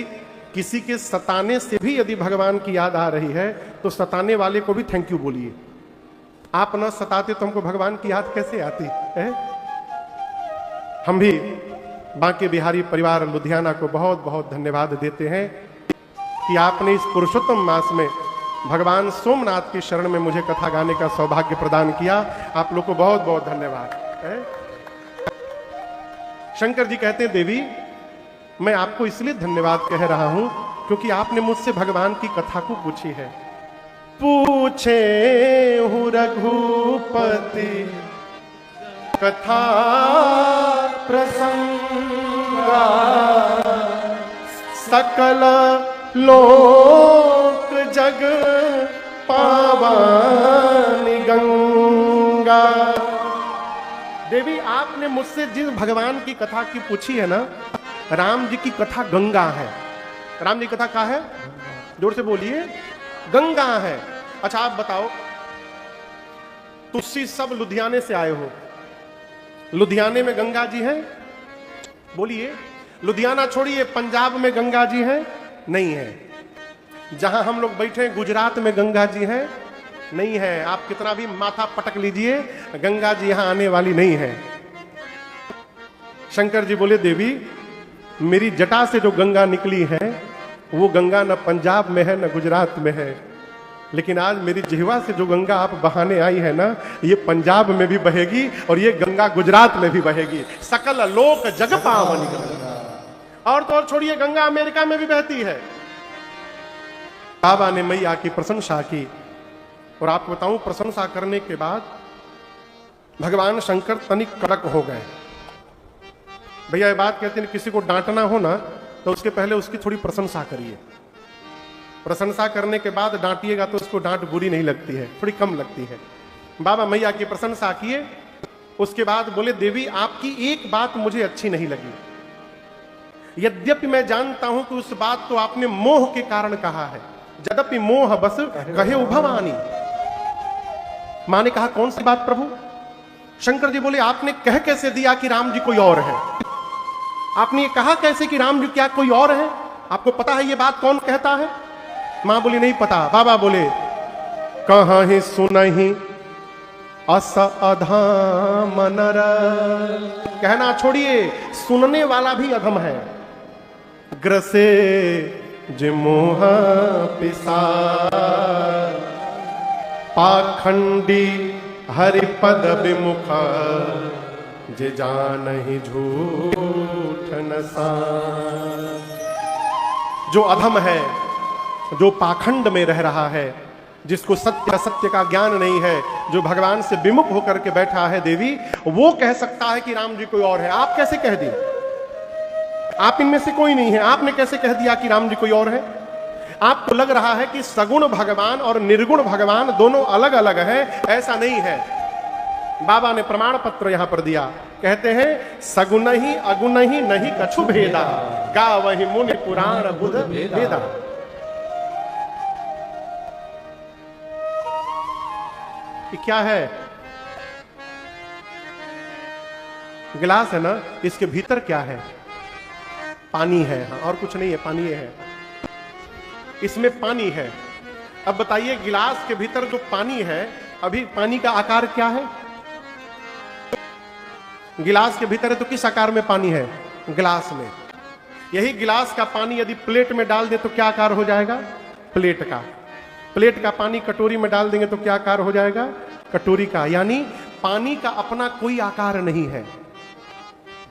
किसी के सताने से भी यदि भगवान की याद आ रही है तो सताने वाले को भी थैंक यू बोलिए। आप न सताते तो हमको भगवान की याद कैसे आती है? हम भी बांके बिहारी परिवार लुधियाना को बहुत बहुत धन्यवाद देते हैं कि आपने इस पुरुषोत्तम मास में भगवान सोमनाथ की शरण में मुझे कथा गाने का सौभाग्य प्रदान किया। आप लोग को बहुत बहुत धन्यवाद है। शंकर जी कहते हैं, देवी मैं आपको इसलिए धन्यवाद कह रहा हूं क्योंकि आपने मुझसे भगवान की कथा को पूछी है। पूछे हूँ रघुपति कथा प्रसंगा, सकल लोक जग पावानी गंगा। देवी आपने मुझसे जिस भगवान की कथा की पूछी है ना, राम जी की कथा गंगा है। राम जी की कथा क्या है? जोर से बोलिए, गंगा है। अच्छा आप बताओ, तुसी सब लुधियाने से आए हो, लुधियाने में गंगा जी है? बोलिए। लुधियाना छोड़िए, पंजाब में गंगा जी है? नहीं है। जहां हम लोग बैठे गुजरात में गंगा जी है? नहीं है। आप कितना भी माथा पटक लीजिए, गंगा जी यहां आने वाली नहीं है। शंकर जी बोले, देवी मेरी जटा से जो गंगा निकली है वो गंगा न पंजाब में है न गुजरात में है, लेकिन आज मेरी जिह्वा से जो गंगा आप बहाने आई है ना, ये पंजाब में भी बहेगी और ये गंगा गुजरात में भी बहेगी। सकल लोक जग पावन गंगा। और तो और छोड़िए, गंगा अमेरिका में भी बहती है। बाबा ने मैया की प्रशंसा की और आपको बताऊं, प्रशंसा करने के बाद भगवान शंकर तनिक कड़क हो गए। भैया ये बात कहते हैं, किसी को डांटना हो ना तो उसके पहले उसकी थोड़ी प्रशंसा करिए। प्रशंसा करने के बाद डांटिएगा तो उसको डांट बुरी नहीं लगती है, थोड़ी कम लगती है। बाबा मैया की प्रशंसा किए, उसके बाद बोले देवी आपकी एक बात मुझे अच्छी नहीं लगी, यद्यपि मैं जानता हूं कि उस बात तो आपने मोह के कारण कहा है, यद्यपि मोह बस कहे उभवानी। मां ने कहा कौन सी बात प्रभु? शंकर जी बोले आपने कह कैसे दिया कि राम जी कोई और है? आपने ये कहा कैसे कि राम जी क्या कोई और है? आपको पता है ये बात कौन कहता है? मां बोली नहीं पता। बाबा बोले कहां ही सुनहि अस अधम नर। कहना छोड़िए, सुनने वाला भी अधम है। ग्रसे जिमोह पिसा पाखंडी हरिपद विमुख जे जानहि झूठ नसा। जो अधम है, जो पाखंड में रह रहा है, जिसको सत्य का ज्ञान नहीं है, जो भगवान से विमुख होकर के बैठा है देवी, वो कह सकता है कि राम जी कोई और है। आप कैसे कह दी? आप इनमें से कोई नहीं है, आपने कैसे कह दिया कि राम जी कोई और है? आपको लग रहा है कि सगुण भगवान और निर्गुण भगवान दोनों अलग अलग हैं। ऐसा नहीं है। बाबा ने प्रमाण पत्र यहां पर दिया, कहते हैं सगुण ही अगुण ही नहीं कछु भेदा, गावहि मुनि पुराण बुध भेदा। ये क्या है? गिलास है ना, इसके भीतर क्या है? पानी है। हाँ, और कुछ नहीं है, पानी है। इसमें पानी है। अब बताइए गिलास के भीतर जो पानी है, अभी पानी का आकार क्या है? गिलास के भीतर है तो किस आकार में पानी है? गिलास में। यही गिलास का पानी यदि प्लेट में डाल दे तो क्या आकार हो जाएगा? प्लेट का। प्लेट का पानी कटोरी में डाल देंगे तो क्या आकार हो जाएगा? कटोरी का। यानी पानी का अपना कोई आकार नहीं है।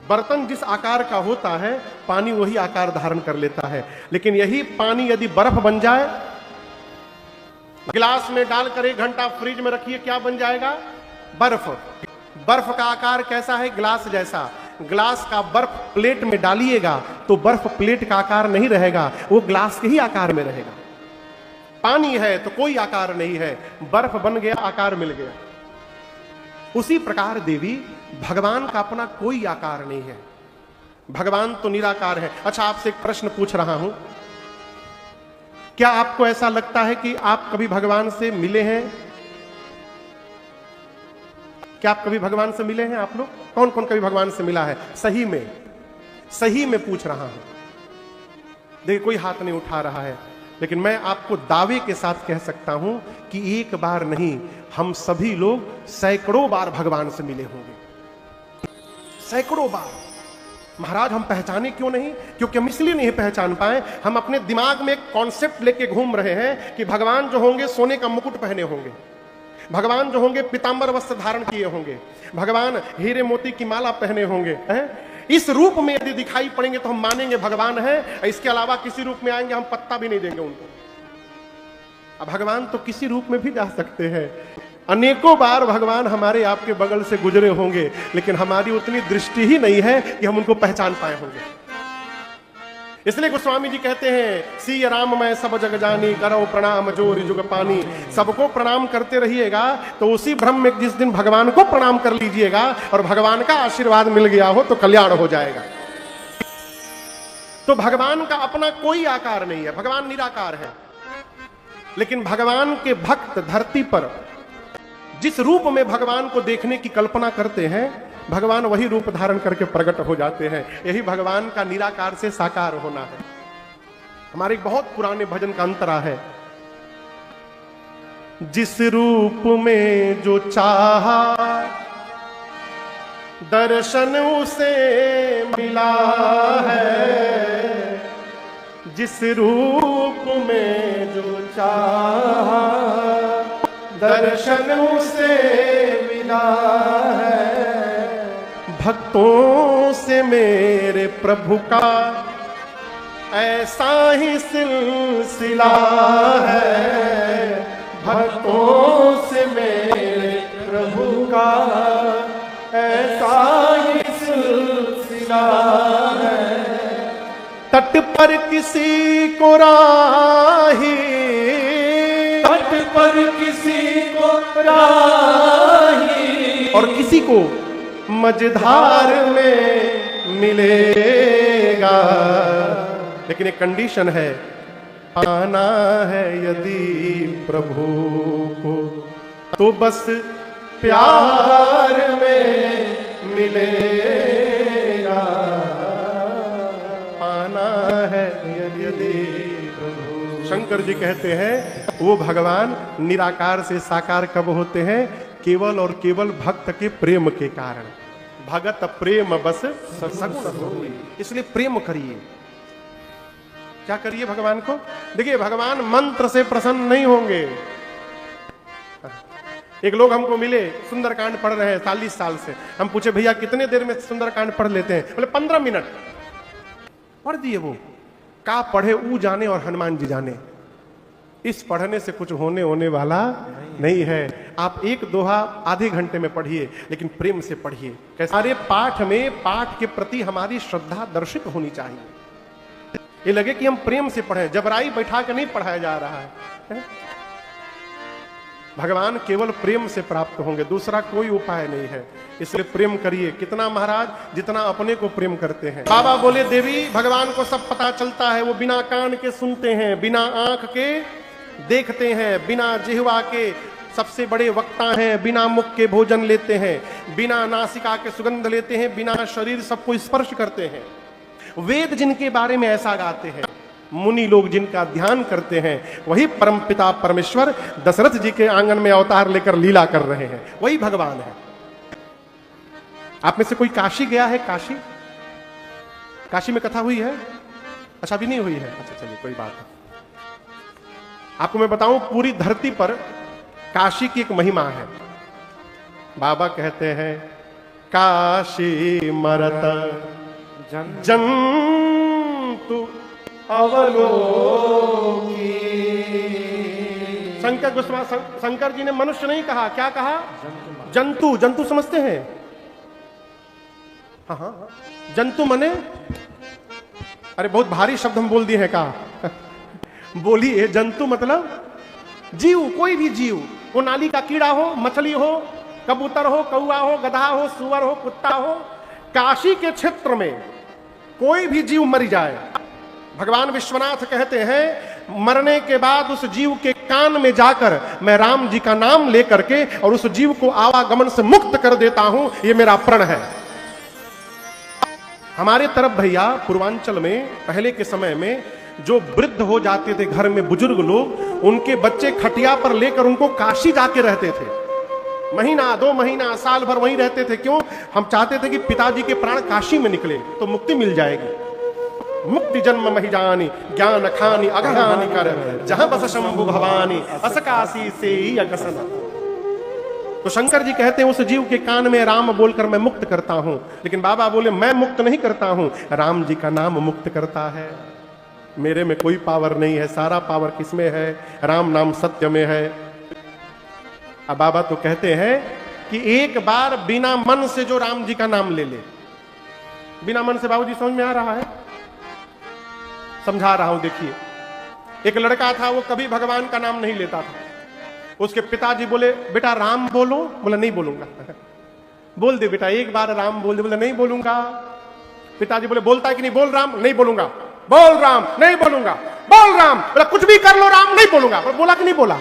बर्तन जिस आकार का होता है, पानी वही आकार धारण कर लेता है। लेकिन यही पानी यदि बर्फ बन जाए, गिलास में डालकर 1 घंटा फ्रिज में रखिए, क्या बन जाएगा? बर्फ। बर्फ का आकार कैसा है? ग्लास जैसा। ग्लास का बर्फ प्लेट में डालिएगा तो बर्फ प्लेट का आकार नहीं रहेगा, वो ग्लास के ही आकार में रहेगा। पानी है तो कोई आकार नहीं है, बर्फ बन गया, आकार मिल गया। उसी प्रकार देवी, भगवान का अपना कोई आकार नहीं है। भगवान तो निराकार है। अच्छा, आपसे एक प्रश्न पूछ रहा हूं, क्या आपको ऐसा लगता है कि आप कभी भगवान से मिले हैं? क्या आप कभी भगवान से मिले हैं? आप लोग कौन कौन कभी भगवान से मिला है? सही में पूछ रहा हूं। देखिए कोई हाथ नहीं उठा रहा है, लेकिन मैं आपको दावे के साथ कह सकता हूं कि एक बार नहीं, हम सभी लोग सैकड़ों बार भगवान से मिले होंगे। सैकड़ों बार। महाराज हम पहचाने क्यों नहीं? क्योंकि हम इसलिए नहीं पहचान पाए, हम अपने दिमाग में एक कॉन्सेप्ट लेके घूम रहे हैं कि भगवान जो होंगे सोने का मुकुट पहने होंगे, भगवान जो होंगे पीतांबर वस्त्र धारण किए होंगे, भगवान हीरे मोती की माला पहने होंगे। इस रूप में यदि दिखाई पड़ेंगे तो हम मानेंगे भगवान है। इसके अलावा किसी रूप में आएंगे हम पत्ता भी नहीं देंगे उनको। अब भगवान तो किसी रूप में भी जा सकते हैं। अनेकों बार भगवान हमारे आपके बगल से गुजरे होंगे, लेकिन हमारी उतनी दृष्टि ही नहीं है कि हम उनको पहचान पाए होंगे। इसलिए गोस्वामी जी कहते हैं, सी राम मैं सब जग जानी, करो प्रणाम जोरि जुग पानी। सबको प्रणाम करते रहिएगा तो उसी भ्रम में जिस दिन भगवान को प्रणाम कर लीजिएगा और भगवान का आशीर्वाद मिल गया हो तो कल्याण हो जाएगा। तो भगवान का अपना कोई आकार नहीं है, भगवान निराकार है। लेकिन भगवान के भक्त धरती पर जिस रूप में भगवान को देखने की कल्पना करते हैं, भगवान वही रूप धारण करके प्रकट हो जाते हैं। यही भगवान का निराकार से साकार होना है। हमारे एक बहुत पुराने भजन का अंतरा है, जिस रूप में जो चाहा दर्शन उसे मिला है, जिस रूप में जो चाहा दर्शन उसे मिला है। भक्तों से मेरे प्रभु का ऐसा ही सिलसिला है, भक्तों से मेरे प्रभु का ऐसा ही सिलसिला है। तट पर किसी को राही, तट पर किसी को राही, और किसी को मझधार में मिलेगा। लेकिन एक कंडीशन है, पाना है यदि प्रभु को तो बस प्यार में मिलेगा। पाना है यदि प्रभु। शंकर जी कहते हैं वो भगवान निराकार से साकार कब होते हैं? केवल और केवल भक्त के प्रेम के कारण। भगत प्रेम बस सगुण होई। इसलिए प्रेम करिए। क्या करिए भगवान को? देखिए, भगवान मंत्र से प्रसन्न नहीं होंगे। एक लोग हमको मिले, सुंदरकांड पढ़ रहे हैं 40 साल से। हम पूछे भैया कितने देर में सुंदरकांड पढ़ लेते हैं? बोले 15 मिनट पढ़ दिए। वो का पढ़े ऊ जाने और हनुमान जी जाने। इस पढ़ने से कुछ होने वाला नहीं है। आप एक दोहा आधे घंटे में पढ़िए, लेकिन प्रेम से पढ़िए। सारे पाठ में पाठ के प्रति हमारी श्रद्धा दर्शित होनी चाहिए। ये लगे कि हम प्रेम से पढ़ें, जबराई बैठा के नहीं पढ़ाया जा रहा है। भगवान केवल प्रेम से प्राप्त होंगे, दूसरा कोई उपाय नहीं है। इसलिए प्रेम करिए। कितना महाराज? जितना अपने को प्रेम करते हैं। बाबा बोले देवी भगवान को सब पता चलता है। वो बिना कान के सुनते हैं, बिना आंख के देखते हैं, बिना जिह्वा के सबसे बड़े वक्ता हैं, बिना मुख के भोजन लेते हैं, बिना नासिका के सुगंध लेते हैं, बिना शरीर सबको स्पर्श करते हैं। वेद जिनके बारे में ऐसा गाते हैं, मुनि लोग जिनका ध्यान करते हैं, वही परमपिता परमेश्वर दशरथ जी के आंगन में अवतार लेकर लीला कर रहे हैं। वही भगवान है। आप में से कोई काशी गया है? काशी, काशी में कथा हुई है? अच्छा, अभी नहीं हुई है। अच्छा चलिए, कोई बात नहीं। आपको मैं बताऊं, पूरी धरती पर काशी की एक महिमा है। बाबा कहते हैं काशी मरत जंतु अवलोकी। शंकर गोस्वामी, शंकर जी ने मनुष्य नहीं कहा, क्या कहा? जंतु। जंतु समझते हैं? हाँ हाँ, जंतु मने, अरे बहुत भारी शब्द हम बोल दिए हैं। का बोलिए। जंतु मतलब जीव, कोई भी जीव। वो नाली का कीड़ा हो, मछली हो, कबूतर हो, कौआ हो, गधा हो, सुअर हो, कुत्ता हो। काशी के क्षेत्र में कोई भी जीव मर जाए, भगवान विश्वनाथ कहते हैं मरने के बाद उस जीव के कान में जाकर मैं राम जी का नाम लेकर के और उस जीव को आवागमन से मुक्त कर देता हूं। ये मेरा प्रण है। हमारे तरफ भैया पूर्वांचल में पहले के समय में जो वृद्ध हो जाते थे घर में, बुजुर्ग लोग, उनके बच्चे खटिया पर लेकर उनको काशी जाके रहते थे। महीना, 2 महीना, साल भर वहीं रहते थे। क्यों? हम चाहते थे कि पिताजी के प्राण काशी में निकले तो मुक्ति मिल जाएगी। मुक्ति जन्म मही जानी, ज्ञान खानी अघानी कर, जहां बस शंभु भवानी, अस काशी से ही अगसन। तो शंकर जी कहते हैं उस जीव के कान में राम बोलकर मैं मुक्त करता हूं। लेकिन बाबा बोले मैं मुक्त नहीं करता हूं, राम जी का नाम मुक्त करता है। मेरे में कोई पावर नहीं है, सारा पावर किसमें है? राम नाम सत्य में है। अब बाबा तो कहते हैं कि एक बार बिना मन से जो राम जी का नाम ले ले। बिना मन से बाबूजी समझ में आ रहा है? समझा रहा हूं। देखिए, एक लड़का था, वो कभी भगवान का नाम नहीं लेता था। उसके पिताजी बोले बेटा राम बोलो। बोला नहीं बोलूंगा। बोल दे बेटा, एक बार राम बोल दे। बोले नहीं बोलूंगा। पिताजी बोले बोलता है कि नहीं? बोल राम। नहीं बोलूंगा। बोल राम। नहीं बोलूंगा। बोल राम। बोला कुछ भी कर लो राम नहीं बोलूंगा। बोला कि नहीं बोला?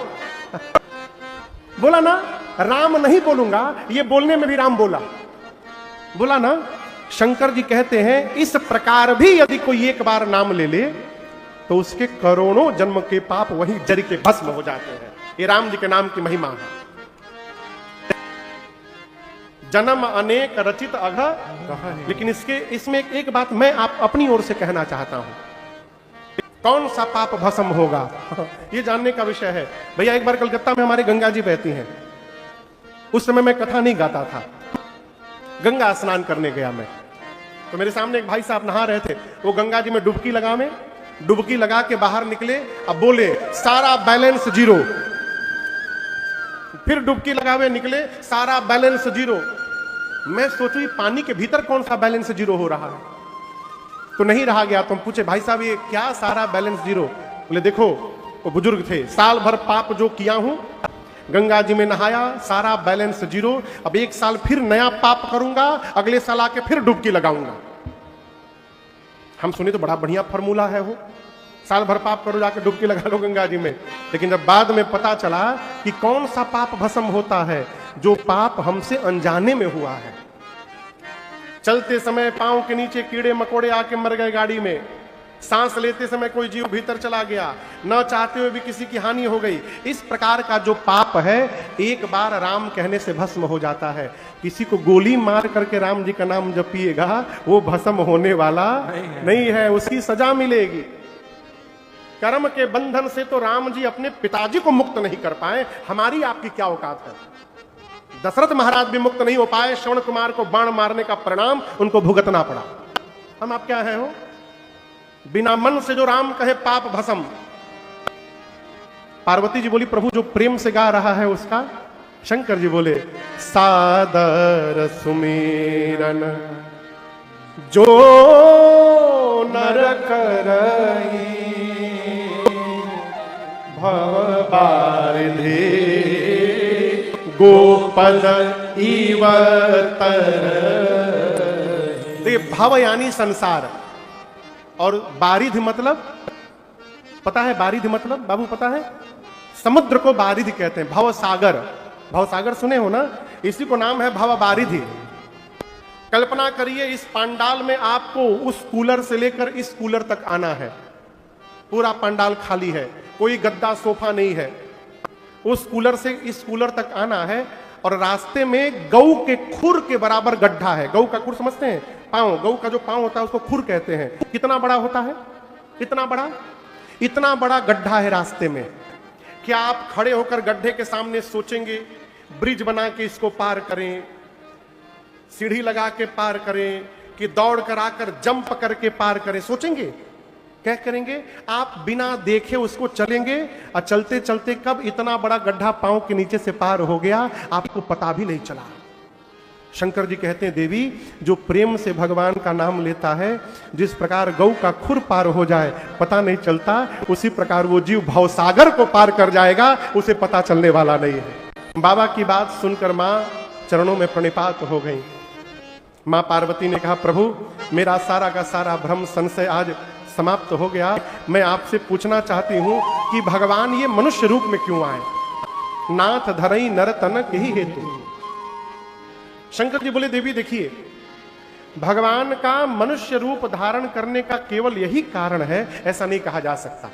बोला ना, राम नहीं बोलूंगा। ये बोलने में भी राम बोला। बोला ना। शंकर जी कहते हैं इस प्रकार भी यदि कोई एक बार नाम ले ले तो उसके करोड़ों जन्म के पाप वहीं जड़ के भस्म हो जाते हैं। ये राम जी के नाम की महिमा है। जन्म अनेक रचित अघ, लेकिन इसमें एक बात मैं आप अपनी ओर से कहना चाहता हूं। कौन सा पाप भस्म होगा ये जानने का विषय है। भैया एक बार कलकत्ता में हमारी गंगा जी बहती हैं। उस समय मैं कथा नहीं गाता था, गंगा स्नान करने गया मैं। तो मेरे सामने एक भाई साहब नहा रहे थे। वो गंगा जी में डुबकी लगावे, डुबकी लगा के बाहर निकले। अब बोले सारा बैलेंस जीरो। फिर डुबकी लगावे निकले, सारा बैलेंस जीरो। मैं सोचू पानी के भीतर कौन सा बैलेंस जीरो हो रहा है? तो नहीं रहा गया। तो हम पूछे भाई साहब ये क्या सारा बैलेंस जीरो? बोले देखो वो बुजुर्ग थे, साल भर पाप जो किया हूं, गंगा जी में नहाया, सारा बैलेंस जीरो। अब 1 साल फिर नया पाप करूंगा, अगले साल आके फिर डुबकी लगाऊंगा। हम सुने तो बड़ा बढ़िया फॉर्मूला है वो, साल भर पाप करो जाके डुबकी लगा लो गंगा जी में। लेकिन जब बाद में पता चला कि कौन सा पाप भस्म होता है, जो पाप हमसे अनजाने में हुआ है। चलते समय पांव के नीचे कीड़े मकोड़े आके मर गए गाड़ी में, सांस लेते समय कोई जीव भीतर चला गया, न चाहते हुए भी किसी की हानि हो गई। इस प्रकार का जो पाप है एक बार राम कहने से भस्म हो जाता है। किसी को गोली मार करके राम जी का नाम जपिएगा वो भस्म होने वाला नहीं है, उसकी सजा मिलेगी। कर्म के बंधन से तो राम जी अपने पिताजी को मुक्त नहीं कर पाए, हमारी आपकी क्या औकात है। दशरथ महाराज भी मुक्त नहीं हो पाए, श्रवण कुमार को बाण मारने का परिणाम उनको भुगतना पड़ा। हम आप क्या है हो, बिना मन से जो राम कहे पाप भस्म। पार्वती जी बोली प्रभु जो प्रेम से गा रहा है उसका। शंकर जी बोले सादर सुमिरन जो नर करई भव बारिधि गोपद इवतर। देखिए भव यानी संसार, और बारिधि मतलब पता है, बारिधि मतलब बाबू पता है, समुद्र को बारिधि कहते हैं। भव सागर, भव सागर सुने हो ना, इसी को नाम है भव बारिधि। कल्पना करिए इस पंडाल में आपको उस कूलर से लेकर इस कूलर तक आना है, पूरा पंडाल खाली है, कोई गद्दा सोफा नहीं है। उस कूलर से इस कूलर तक आना है, और रास्ते में गऊ के खुर के बराबर गड्ढा है। गऊ का खुर समझते हैं, पांव, गऊ का जो पांव होता है उसको खुर कहते हैं। कितना बड़ा होता है, इतना बड़ा, इतना बड़ा गड्ढा है रास्ते में। क्या आप खड़े होकर गड्ढे के सामने सोचेंगे ब्रिज बना के इसको पार करें, सीढ़ी लगा के पार करें, कि दौड़ कर आकर जंप करके पार करें? सोचेंगे? क्या करेंगे? आप बिना देखे उसको चलेंगे, और चलते चलते कब इतना बड़ा गड्ढा पांव के नीचे से पार हो गया आपको पता भी नहीं चला। शंकर जी कहते हैं देवी जो प्रेम से भगवान का नाम लेता है, जिस प्रकार गौ का खुर पार हो जाए पता नहीं चलता, उसी प्रकार वो जीव भवसागर को पार कर जाएगा, उसे पता चलने वाला नहीं है। बाबा की बात सुनकर मां चरणों में प्रणिपात हो गई। मां पार्वती ने कहा प्रभु मेरा सारा का सारा भ्रम संशय आज समाप्त हो गया। मैं आपसे पूछना चाहती हूं कि भगवान ये मनुष्य रूप में क्यों आए? नाथ धरई नर तनक ही हेतु। शंकर जी बोले देवी देखिए, भगवान का मनुष्य रूप धारण करने का केवल यही कारण है, ऐसा नहीं कहा जा सकता।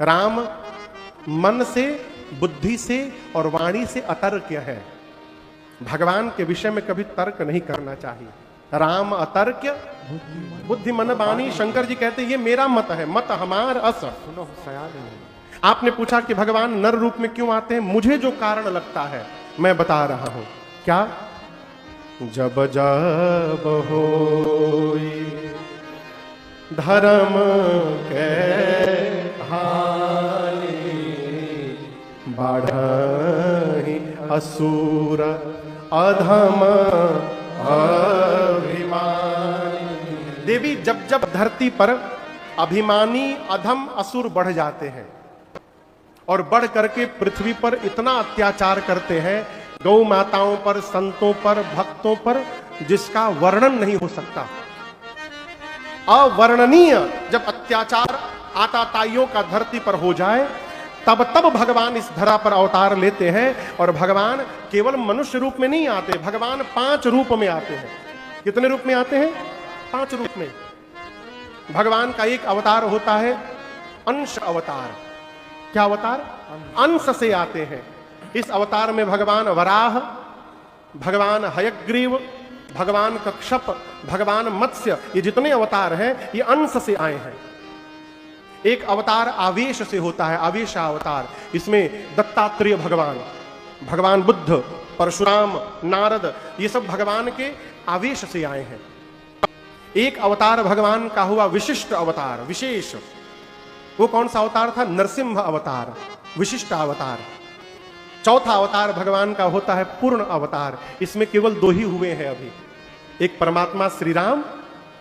राम मन से, बुद्धि से और वाणी से अतर्क्य है। भगवान के विषय में कभी तर्क नहीं करना चाहिए। राम अतर्क्य बुद्धि मन वाणी। शंकर जी कहते ये मेरा मत है, मत हमार अस। आपने पूछा कि भगवान नर रूप में क्यों आते हैं, मुझे जो कारण लगता है मैं बता रहा हूं। क्या? जब जब होई धर्म के हानि बढ़हि असुर अधम अभिमानी। देवी जब जब धरती पर अभिमानी अधम असुर बढ़ जाते हैं और बढ़ करके पृथ्वी पर इतना अत्याचार करते हैं, गौ माताओं पर, संतों पर, भक्तों पर, जिसका वर्णन नहीं हो सकता। अवर्णनीय जब अत्याचार आताताइयों का धरती पर हो जाए, तब तब भगवान इस धरा पर अवतार लेते हैं। और भगवान केवल मनुष्य रूप में नहीं आते, भगवान 5 रूप में आते हैं। कितने रूप में आते हैं? 5 रूप में। भगवान का एक अवतार होता है अंश अवतार। क्या अवतार? अंश से आते हैं। इस अवतार में भगवान वराह, भगवान हयग्रीव, भगवान कक्षप, भगवान मत्स्य, ये जितने अवतार हैं ये अंश से आए हैं। एक अवतार आवेश से होता है, आवेशा अवतार। इसमें दत्तात्रेय भगवान, भगवान बुद्ध, परशुराम, नारद, ये सब भगवान के आवेश से आए हैं। एक अवतार भगवान का हुआ विशिष्ट अवतार, विशेष। वो कौन सा अवतार था? नरसिंह अवतार, विशिष्ट अवतार। चौथा अवतार भगवान का होता है पूर्ण अवतार। इसमें केवल 2 ही हुए हैं अभी, एक परमात्मा श्री राम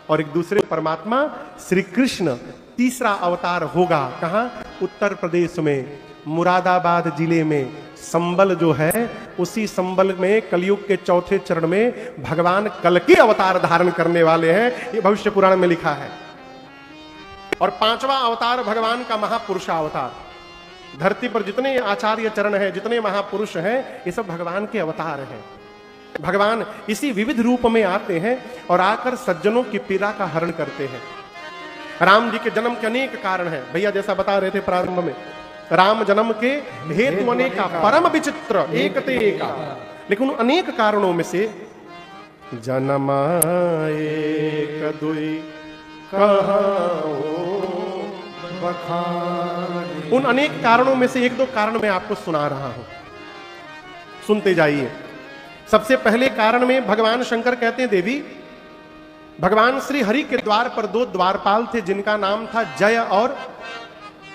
और एक दूसरे परमात्मा श्री कृष्ण तीसरा अवतार होगा। कहां? उत्तर प्रदेश में मुरादाबाद जिले में संबल जो है, उसी संबल में कलयुग के चौथे चरण में भगवान कल्कि अवतार धारण करने वाले हैं। ये भविष्य पुराण में लिखा है। और पांचवा अवतार भगवान का महापुरुषा अवतार। धरती पर जितने आचार्य चरण हैं, जितने महापुरुष हैं, ये सब भगवान के अवतार हैं। भगवान इसी विविध रूप में आते हैं और आकर सज्जनों की पीड़ा का हरण करते हैं। राम जी के जन्म के अनेक कारण हैं। भैया जैसा बता रहे थे प्रारंभ में, राम जन्म के हेतु अनेका, परम विचित्र एकते एका। लेकिन उन अनेक कारणों में से जन्मा एक दुई बखानी, उन अनेक कारणों में से एक दो कारण मैं आपको सुना रहा हूं, सुनते जाइए। सबसे पहले कारण में भगवान शंकर कहते हैं, देवी भगवान श्री हरि के द्वार पर दो द्वारपाल थे जिनका नाम था जय और,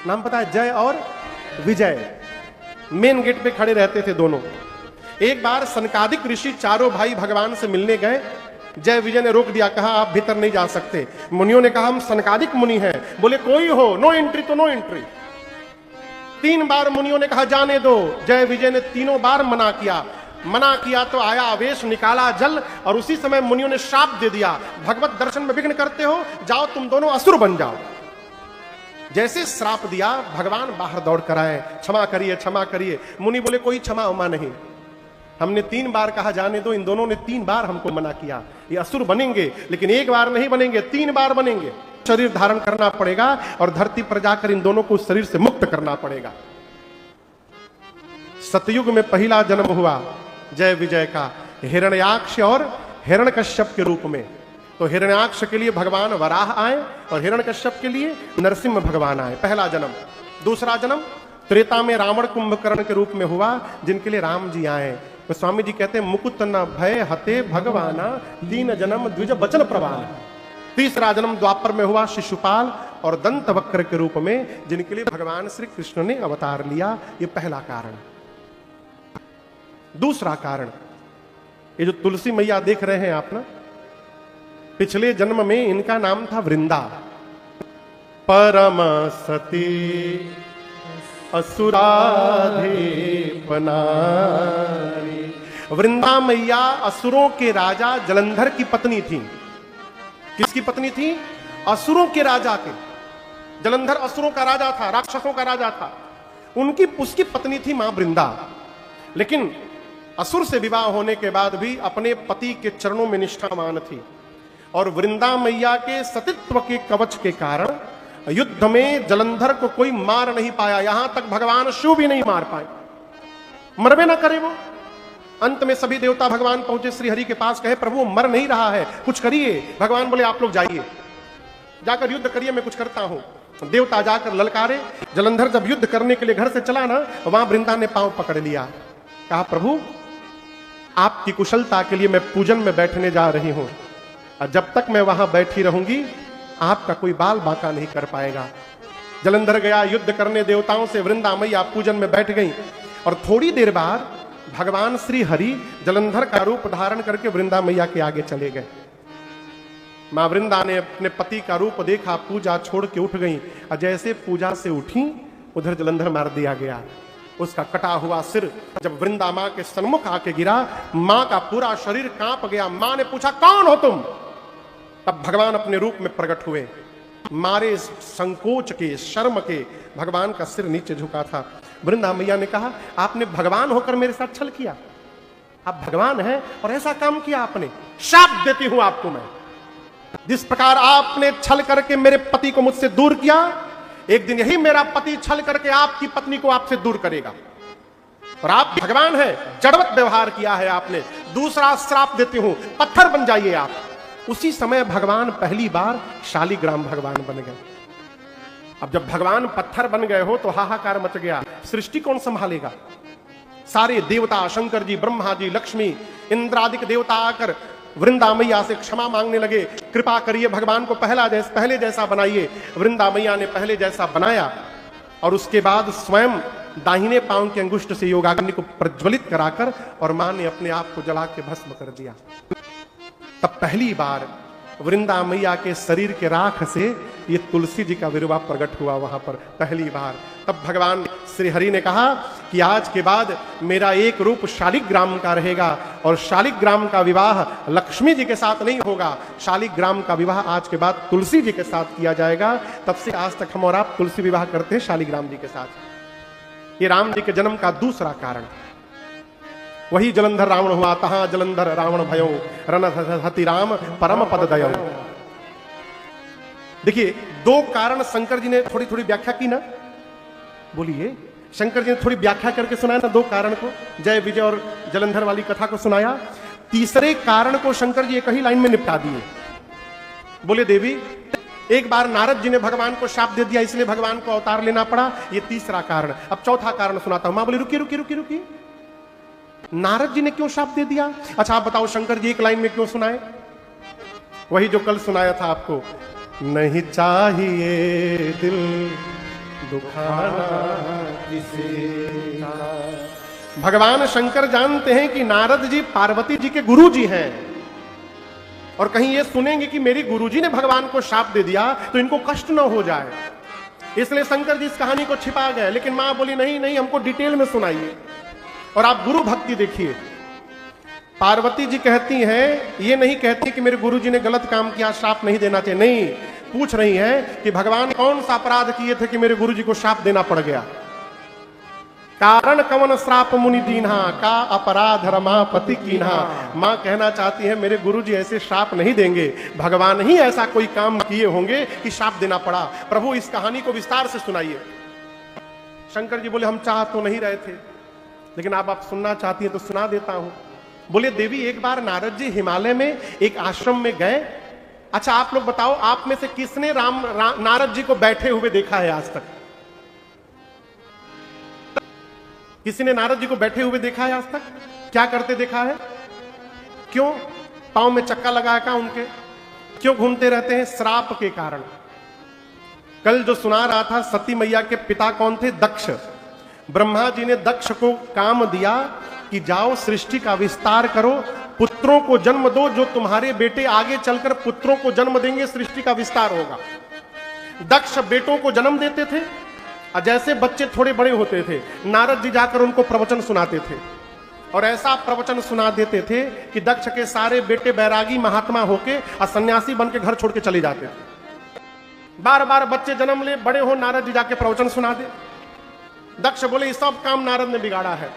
नाम पता है, जय और विजय। मेन गेट पे खड़े रहते थे दोनों। एक बार सनकादिक ऋषि चारों भाई भगवान से मिलने गए। जय विजय ने रोक दिया, कहा आप भीतर नहीं जा सकते। मुनियों ने कहा हम सनकादिक मुनि हैं। बोले कोई हो, नो एंट्री तो नो एंट्री। 3 बार मुनियों ने कहा जाने दो। जय विजय ने तीनों बार मना किया तो आया आवेश, निकाला जल और उसी समय मुनियों ने श्राप दे दिया, भगवत दर्शन में विघ्न करते हो, जाओ तुम दोनों असुर बन जाओ। जैसे श्राप दिया, भगवान बाहर दौड़ कर आए, क्षमा करिए क्षमा करिए। मुनि बोले कोई क्षमा उमा नहीं, हमने 3 बार कहा जाने दो, इन दोनों ने 3 बार हमको मना किया। ये असुर बनेंगे, लेकिन एक बार नहीं बनेंगे, 3 बार बनेंगे। शरीर धारण करना पड़ेगा और धरती पर जाकर इन दोनों को शरीर से मुक्त करना पड़ेगा। सतयुग में पहला जन्म हुआ जय विजय का, हिरण्याक्ष और हिरण्यकश्यप के रूप में। तो हिरण्याक्ष के लिए भगवान वराह आए और हिरण्यकश्यप के लिए नरसिंह भगवान आए, पहला जन्म। दूसरा जन्म त्रेता में रावण कुंभकर्ण के रूप में हुआ, जिनके लिए राम जी आए। तो स्वामी जी कहते हैं मुकुत न भय हते भगवाना, 3 जन्म द्विज बचन प्रवान। तीसरा जन्म द्वापर में हुआ शिशुपाल और दंत वक्र के रूप में, जिनके लिए भगवान श्री कृष्ण ने अवतार लिया। ये पहला कारण। दूसरा कारण, ये जो तुलसी मैया देख रहे हैं आप ना, पिछले जन्म में इनका नाम था वृंदा। परम सती असुराधीपनारी। वृंदा मैया असुरों के राजा जलंधर की पत्नी थी। किसकी पत्नी थी? असुरों के राजा के। जलंधर असुरों का राजा था, राक्षसों का राजा था। उसकी पत्नी थी मां वृंदा। लेकिन असुर से विवाह होने के बाद भी अपने पति के चरणों में निष्ठावान थी और वृंदा मैया के सतीत्व के कवच के कारण युद्ध में जलंधर को कोई मार नहीं पाया। यहां तक भगवान शिव भी नहीं मार पाए, मरबे ना करे वो। अंत में सभी देवता भगवान पहुंचे श्री हरि के पास, कहे प्रभु मर नहीं रहा है, कुछ करिए। भगवान बोले आप लोग जाइए, जाकर युद्ध करिए, मैं कुछ करता हूं। देवता जाकर ललकारे। जलंधर जब युद्ध करने के लिए घर से चला ना, वहां वृंदा ने पांव पकड़ लिया, कहा प्रभु आपकी कुशलता के लिए मैं पूजन में बैठने जा रही हूं, और जब तक मैं वहां बैठी रहूंगी आपका कोई बाल बांका नहीं कर पाएगा। जलंधर गया युद्ध करने देवताओं से, वृंदा मैया पूजन में बैठ गई। और थोड़ी देर बाद भगवान श्री हरि जलंधर का रूप धारण करके वृंदा मैया के आगे चले गए। मां वृंदा ने अपने पति का रूप देखा, पूजा छोड़ के उठ गई, और जैसे पूजा से उठी उधर जलंधर मार दिया गया। उसका कटा हुआ सिर जब वृंदा मां के सन्मुख आके गिरा, मां का पूरा शरीर कांप गया। मां ने पूछा कौन हो तुम? तब भगवान अपने रूप में प्रकट हुए। मारे संकोच के, शर्म के भगवान का सिर नीचे झुका था। वृंदा मैया ने कहा आपने भगवान होकर मेरे साथ छल किया, आप भगवान हैं और ऐसा काम किया आपने, शाप देती हूं आपको मैं। जिस प्रकार आपने छल करके मेरे पति को मुझसे दूर किया, एक दिन यही मेरा पति छल करके आपकी पत्नी को आपसे दूर करेगा। और आप भगवान हैं, जड़वत व्यवहार किया है आपने। दूसरा श्राप देती हूं, पत्थर बन जाइए आप। उसी समय भगवान पहली बार शालिग्राम भगवान बन गए। अब जब भगवान पत्थर बन गए हो तो हाहाकार मच गया, सृष्टि कौन संभालेगा? सारे देवता, शंकर जी, ब्रह्मा जी, लक्ष्मी, इंद्रादिक देवता आकर वृंदा मैया से क्षमा मांगने लगे, कृपा करिए भगवान को पहले जैसा बनाइए। वृंदा मैया ने पहले जैसा बनाया और उसके बाद स्वयं दाहिने पांव के अंगुष्ठ से योगाग्नि को प्रज्वलित कराकर और मां ने अपने आप को जला के भस्म कर दिया। तब पहली बार वृंदा मैया के शरीर के राख से ये तुलसी जी का विरवा प्रकट हुआ वहां पर पहली बार। तब भगवान श्री हरि ने कहा कि आज के बाद मेरा एक रूप शालिग्राम का रहेगा और शालिग्राम का विवाह लक्ष्मी जी के साथ नहीं होगा, शालिग्राम का विवाह आज के बाद तुलसी जी के साथ किया जाएगा। तब से आज तक हम और आप तुलसी विवाह करते हैं शालिग्राम जी के साथ। ये राम जी के जन्म का दूसरा कारण। वही जलंधर रावण हुआ, तहां जलंधर रावण भयो, रणहति राम परम पद दयो। देखिए, दो कारण शंकर जी ने थोड़ी थोड़ी व्याख्या की ना, बोलिए। शंकर जी ने थोड़ी व्याख्या करके सुनाया ना दो कारण को, जय विजय और जलंधर वाली कथा को सुनाया। तीसरे कारण को शंकर जी एक ही लाइन में निपटा दिए। बोले देवी, एक बार नारद जी ने भगवान को शाप दे दिया, इसलिए भगवान को अवतार लेना पड़ा, ये तीसरा कारण। अब चौथा कारण सुनाता हूं। मां बोली रुकी रुकी रुकी रुकी, नारद जी ने क्यों शाप दे दिया? अच्छा आप बताओ, शंकर जी एक लाइन में क्यों सुनाए? वही जो कल सुनाया था आपको, नहीं चाहिए दिल दुखाना किसी का। भगवान शंकर जानते हैं कि नारद जी पार्वती जी के गुरु जी हैं, और कहीं ये सुनेंगे कि मेरी गुरुजी ने भगवान को शाप दे दिया तो इनको कष्ट न हो जाए, इसलिए शंकर जी इस कहानी को छिपा गए। लेकिन मां बोली नहीं नहीं, हमको डिटेल में सुनाइए। और आप गुरु भक्ति देखिए, पार्वती जी कहती हैं, ये नहीं कहती कि मेरे गुरुजी ने गलत काम किया, शाप नहीं देना चाहिए, नहीं, पूछ रही हैं कि भगवान कौन सा अपराध किए थे कि मेरे गुरुजी को शाप देना पड़ गया। कारण कवन श्राप मुनि दीन्हा, का अपराध रमापति कीन्हा। मां कहना चाहती है मेरे गुरुजी ऐसे शाप नहीं देंगे, भगवान ही ऐसा कोई काम किए होंगे कि शाप देना पड़ा। प्रभु इस कहानी को विस्तार से सुनाइए। शंकर जी बोले हम चाह तो नहीं रहे थे, लेकिन आप सुनना चाहती हैं तो सुना देता हूं। बोले देवी, एक बार नारद जी हिमालय में एक आश्रम में गए। अच्छा आप लोग बताओ, आप में से किसने नारद जी को बैठे हुए देखा है आज तक? किसी ने नारद जी को बैठे हुए देखा है आज तक? क्या करते देखा है? क्यों? पांव में चक्का लगा है क्या उनके? क्यों घूमते रहते हैं? श्राप के कारण। कल जो सुना रहा था, सती मैया के पिता कौन थे? दक्ष। ब्रह्मा जी ने दक्ष को काम दिया कि जाओ सृष्टि का विस्तार करो, पुत्रों को जन्म दो, जो तुम्हारे बेटे आगे चलकर पुत्रों को जन्म देंगे, सृष्टि का विस्तार होगा। दक्ष बेटों को जन्म देते थे, और जैसे बच्चे थोड़े बड़े होते थे, नारद जी जाकर उनको प्रवचन सुनाते थे, और ऐसा प्रवचन सुना देते थे कि दक्ष के सारे बेटे बैरागी महात्मा होके और सन्यासी बन के घर छोड़ के चले जाते थे। बार बार बच्चे जन्म ले, बड़े हो, नारद जी जाके प्रवचन सुना दे। दक्ष बोले ये सब काम नारद ने बिगाड़ा है।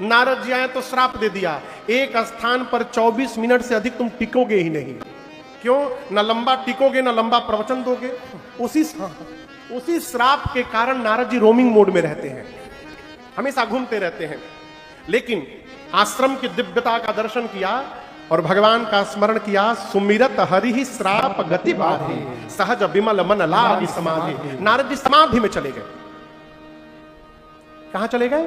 नारद जी आए तो श्राप दे दिया, एक स्थान पर 24 मिनट से अधिक तुम टिकोगे ही नहीं। क्यों? न लंबा टिकोगे, न लंबा प्रवचन दोगे। उसी श्राप के कारण नारद जी रोमिंग मोड में रहते हैं, हमेशा घूमते रहते हैं। लेकिन आश्रम की दिव्यता का दर्शन किया और भगवान का स्मरण किया। सुमिरत हरि ही श्राप गति बाधि, सहज विमल मन लागी समाधि। नारद जी समाधि में चले गए। कहां चले गए?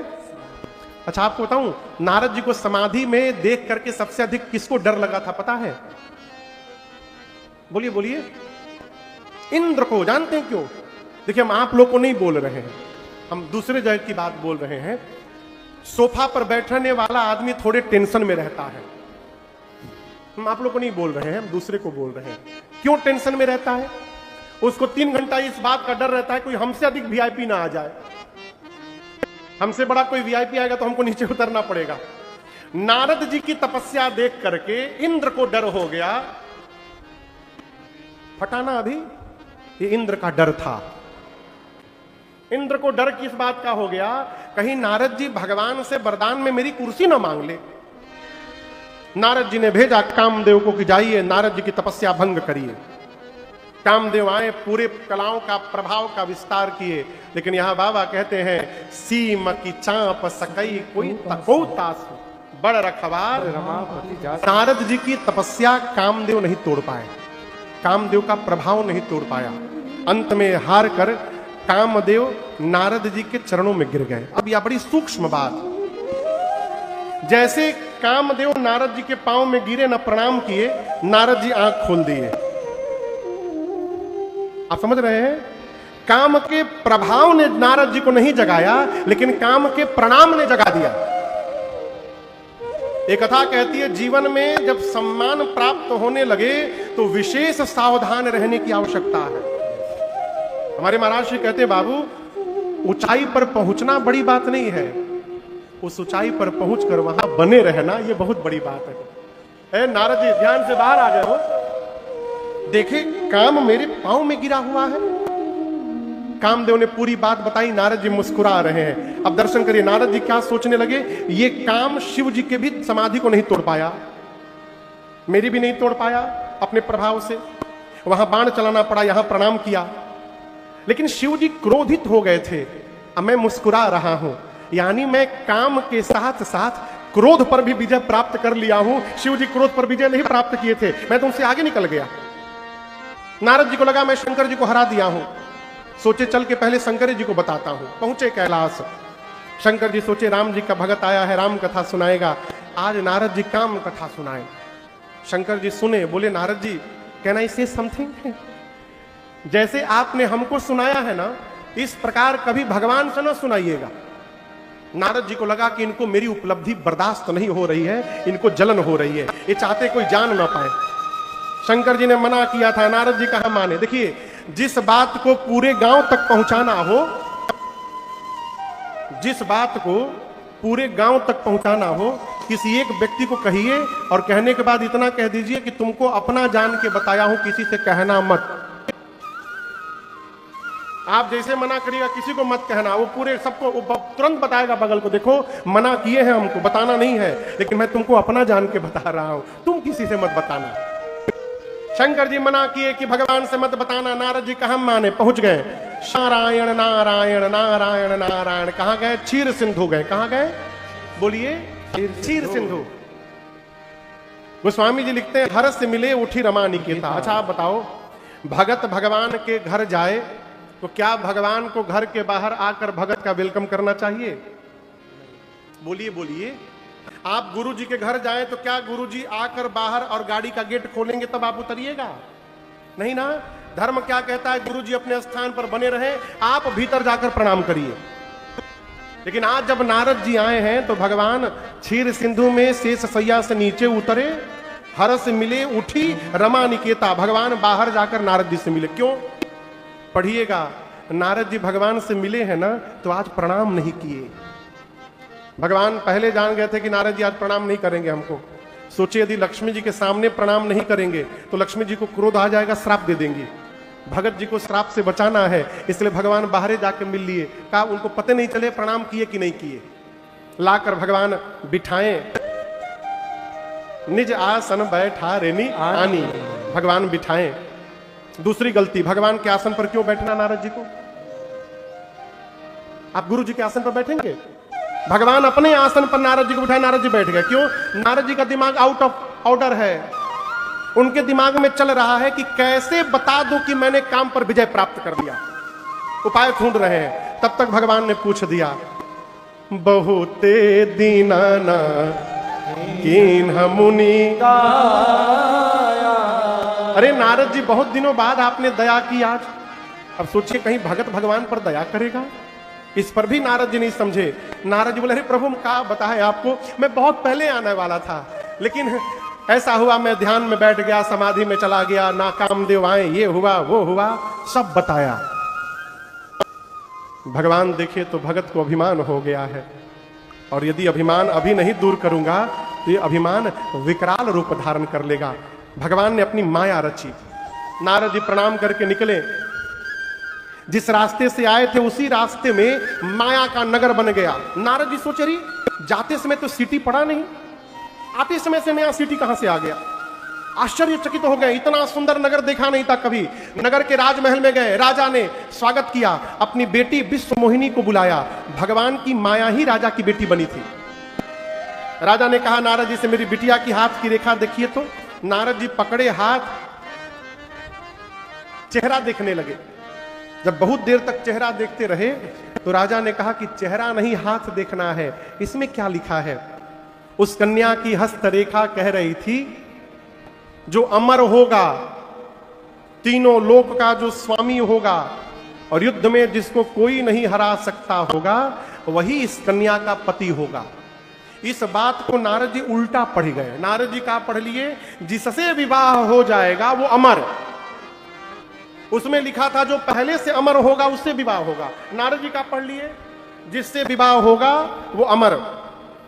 अच्छा आपको बताऊं, नारद जी को समाधि में देख करके सबसे अधिक किसको डर लगा था पता है? बोलिए बोलिए। इंद्र को। जानते हैं क्यों? देखिए हम आप लोग को नहीं बोल रहे हैं, हम दूसरे जगह की बात बोल रहे हैं। सोफा पर बैठने वाला आदमी थोड़े टेंशन में रहता है, हम आप लोग को नहीं बोल रहे हैं, हम दूसरे को बोल रहे हैं। क्यों टेंशन में रहता है? उसको 3 घंटा इस बात का डर रहता है कोई हमसे अधिक वीआईपी ना आ जाए, हमसे बड़ा कोई वीआईपी आएगा तो हमको नीचे उतरना पड़ेगा। नारद जी की तपस्या देख करके इंद्र को डर हो गया। फटाना अभी, ये इंद्र का डर था। इंद्र को डर किस बात का हो गया? कहीं नारद जी भगवान से वरदान में मेरी कुर्सी ना मांग ले। नारद जी ने भेजा कामदेव को कि जाइए नारद जी की तपस्या भंग करिए। कामदेव आए, पूरे कलाओं का प्रभाव का विस्तार किए। लेकिन यहां बाबा कहते हैं सीम की चांप सकई कोई तास बड़ रखवार रमापति जा। नारद जी की तपस्या कामदेव नहीं तोड़ पाए, कामदेव का प्रभाव नहीं तोड़ पाया। अंत में हार कर कामदेव नारद जी के चरणों में गिर गए। अब यह बड़ी सूक्ष्म बात, जैसे कामदेव नारद जी के पांव में गिरे, न प्रणाम किए, नारद जी आंख खोल दिए। आप समझ रहे हैं? काम के प्रभाव ने नारद जी को नहीं जगाया, लेकिन काम के प्रणाम ने जगा दिया। एक कथा कहती है, जीवन में जब सम्मान प्राप्त होने लगे तो विशेष सावधान रहने की आवश्यकता है। हमारे महाराज जी कहते, बाबू ऊंचाई पर पहुंचना बड़ी बात नहीं है, उस ऊंचाई पर पहुंचकर वहां बने रहना ये बहुत बड़ी बात है। नारद जी ध्यान से बाहर आ गए हो, देखे काम मेरे पांव में गिरा हुआ है। कामदेव ने पूरी बात बताई, नारद जी मुस्कुरा रहे हैं। अब दर्शन करिए, नारद जी क्या सोचने लगे, ये काम शिव जी के भी समाधि को नहीं तोड़ पाया, मेरी भी नहीं तोड़ पाया अपने प्रभाव से। वहां बाण चलाना पड़ा, यहां प्रणाम किया, लेकिन शिव जी क्रोधित हो गए थे। अब मैं मुस्कुरा रहा हूं, यानी मैं काम के साथ साथ क्रोध पर भी विजय प्राप्त कर लिया हूं। शिव जी क्रोध पर विजय नहीं प्राप्त किए थे, मैं तो उनसे आगे निकल गया। नारद जी को लगा मैं शंकर जी को हरा दिया हूं, सोचे चल के पहले शंकर जी को बताता हूं। पहुंचे कैलाश, शंकर जी सोचे राम जी का भगत आया है, राम कथा सुनाएगा, आज नारद जी काम कथा सुनाए। शंकर जी सुने, बोले नारद जी कैन आई से समथिंग, जैसे आपने हमको सुनाया है ना, इस प्रकार कभी भगवान से ना सुनाइएगा। नारद जी को लगा कि इनको मेरी उपलब्धि बर्दाश्त नहीं हो रही है, इनको जलन हो रही है, ये चाहते कोई जान ना पाए। शंकर जी ने मना किया था, नारद जी कहां माने। देखिए, जिस बात को पूरे गांव तक पहुंचाना हो, जिस बात को पूरे गांव तक पहुंचाना हो, किसी एक व्यक्ति को कहिए और कहने के बाद इतना कह दीजिए कि तुमको अपना जान के बताया हूं, किसी से कहना मत। आप जैसे मना करिएगा किसी को मत कहना, वो पूरे सबको वो तुरंत बताएगा बगल को, देखो मना किए हैं हमको, बताना नहीं है, लेकिन मैं तुमको अपना जान के बता रहा हूं, तुम किसी से मत बताना। शंकर जी मना किए कि भगवान से मत बताना। नारद जी कहां माने, पहुंच गए। नारायण नारायण नारायण नारायण, कहां गए, क्षीर सिंधु गए। कहां गए, बोलिए, क्षीर सिंधु। गोस्वामी जी लिखते हैं, हर्ष से मिले उठी रमा निकेता। अच्छा आप बताओ, भगत भगवान के घर जाए तो क्या भगवान को घर के बाहर आकर भगत का वेलकम करना चाहिए? बोलिए बोलिए। आप गुरु जी के घर जाएं तो क्या गुरु जी आकर बाहर और गाड़ी का गेट खोलेंगे तब आप उतरिएगा? नहीं ना। धर्म क्या कहता है, गुरु जी अपने स्थान पर बने रहे, आप भीतर जाकर प्रणाम करिए। लेकिन आज जब नारद जी आए हैं तो भगवान क्षीर सिंधु में शेष सैया से नीचे उतरे, हर्ष मिले उठी रमा निकेता। भगवान बाहर जाकर नारद जी से मिले। क्यों? पढ़िएगा, नारद जी भगवान से मिले हैं ना तो आज प्रणाम नहीं किए। भगवान पहले जान गए थे कि नारद जी आज प्रणाम नहीं करेंगे हमको। सोचे यदि लक्ष्मी जी के सामने प्रणाम नहीं करेंगे तो लक्ष्मी जी को क्रोध आ जाएगा, श्राप दे देंगी। भगत जी को श्राप से बचाना है, इसलिए भगवान बाहर जाके मिल लिए। कहा उनको पता नहीं चले प्रणाम किए कि नहीं किए। लाकर भगवान बिठाए, निज आसन बैठा रेनी आनी। भगवान बिठाए। दूसरी गलती, भगवान के आसन पर क्यों बैठना नारद जी को? आप गुरु जी के आसन पर बैठेंगे? भगवान अपने आसन पर नारद जी को बिठाए, नारद जी बैठ गए। क्यों? नारद जी का दिमाग आउट ऑफ ऑर्डर है। उनके दिमाग में चल रहा है कि कैसे बता दूं कि मैंने काम पर विजय प्राप्त कर लिया। उपाय ढूंढ रहे हैं। तब तक भगवान ने पूछ दिया, बहुते दीनाना कीन मुनि का। अरे नारद जी, बहुत दिनों बाद आपने दया की आज। अब सोचिए कहीं भगत भगवान पर दया करेगा? इस पर भी नारद जी नहीं समझे। नारद जी बोले, अरे प्रभु क्या बताएं आपको, मैं बहुत पहले आने वाला था, लेकिन ऐसा हुआ मैं ध्यान में बैठ गया, समाधि में चला गया, ना कामदेव आए, ये हुआ वो हुआ, सब बताया। भगवान देखे तो भगत को अभिमान हो गया है, और यदि अभिमान अभी नहीं दूर करूंगा तो ये अभिमान विकराल रूप धारण कर लेगा। भगवान ने अपनी माया रची। नारद जी प्रणाम करके निकले। जिस रास्ते से आए थे उसी रास्ते में माया का नगर बन गया। नारद जी सोचे, रही जाते समय तो सिटी पड़ा नहीं, आते समय से नया सिटी कहां से आ गया? आश्चर्यचकित हो गए, इतना सुंदर नगर देखा नहीं था कभी। नगर के राजमहल में गए, राजा ने स्वागत किया, अपनी बेटी विश्व मोहिनी को बुलाया। भगवान की माया ही राजा की बेटी बनी थी। राजा ने कहा नारद जी से, मेरी बिटिया की हाथ की रेखा देखिए तो। नारद जी पकड़े हाथ, चेहरा देखने लगे। जब बहुत देर तक चेहरा देखते रहे तो राजा ने कहा कि चेहरा नहीं हाथ देखना है, इसमें क्या लिखा है? उस कन्या की हस्तरेखा कह रही थी, जो अमर होगा, तीनों लोक का जो स्वामी होगा और युद्ध में जिसको कोई नहीं हरा सकता होगा, वही इस कन्या का पति होगा। इस बात को नारद जी उल्टा पढ़ गए। नारद जी का पढ़ लिए, जिससे विवाह हो जाएगा वो अमर। उसमें लिखा था जो पहले से अमर होगा उससे विवाह होगा। नारद जी का पढ़ लिए, जिससे विवाह होगा वो अमर,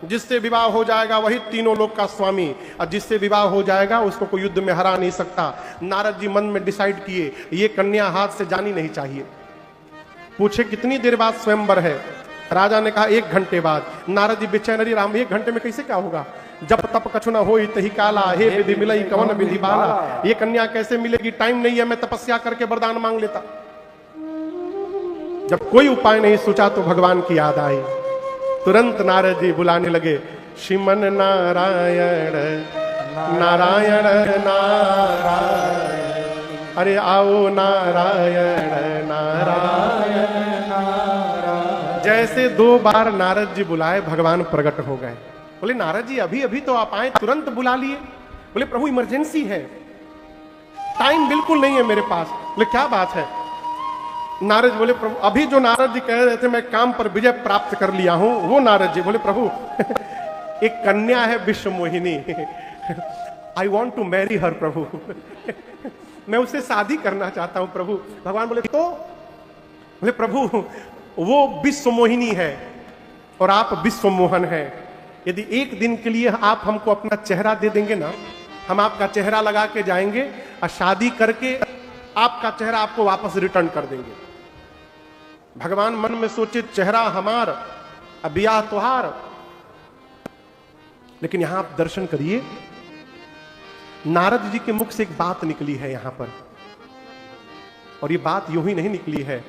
जिससे विवाह हो जाएगा वही तीनों लोक का स्वामी, और जिससे विवाह हो जाएगा उसको कोई युद्ध में हरा नहीं सकता। नारद जी मन में डिसाइड किए, ये कन्या हाथ से जानी नहीं चाहिए। पूछे कितनी देर बाद स्वयंवर है? राजा ने कहा 1 घंटे बाद। नारद जी बेचैन, राम 1 घंटे में कैसे क्या होगा? जब तप कछु न होई तही काला, हे विधि मिलई कवन विधि बाला। ये कन्या कैसे मिलेगी? टाइम नहीं है, मैं तपस्या करके वरदान मांग लेता। जब कोई उपाय नहीं सोचा तो भगवान की याद आई। तुरंत नारद जी बुलाने लगे, श्रीमन नारायण नारायण नारायण, अरे आओ नारायण नारायण। जैसे 2 बार नारद जी बुलाए, भगवान प्रकट हो गए। बोले नारद जी अभी अभी तो आप आए, तुरंत बुला लिए। बोले प्रभु इमरजेंसी है, टाइम बिल्कुल नहीं है मेरे पास। बोले क्या बात है? नारद बोले प्रभु अभी जो नारद जी कह रहे थे मैं काम पर विजय प्राप्त कर लिया हूं, वो नारद जी बोले प्रभु एक कन्या है Vishwa Mohini, I want to marry her प्रभु, मैं उससे शादी करना चाहता हूं प्रभु। भगवान बोले तो? बोले प्रभु वो विश्व मोहिनी है और आप विश्व मोहन है। यदि 1 दिन के लिए आप हमको अपना चेहरा दे देंगे ना, हम आपका चेहरा लगा के जाएंगे और शादी करके आपका चेहरा आपको वापस रिटर्न कर देंगे। भगवान मन में सोचे चेहरा हमार, ब्याह तुहार। लेकिन यहां आप दर्शन करिए, नारद जी के मुख से एक बात निकली है यहां पर, और ये बात यूं ही नहीं निकली है,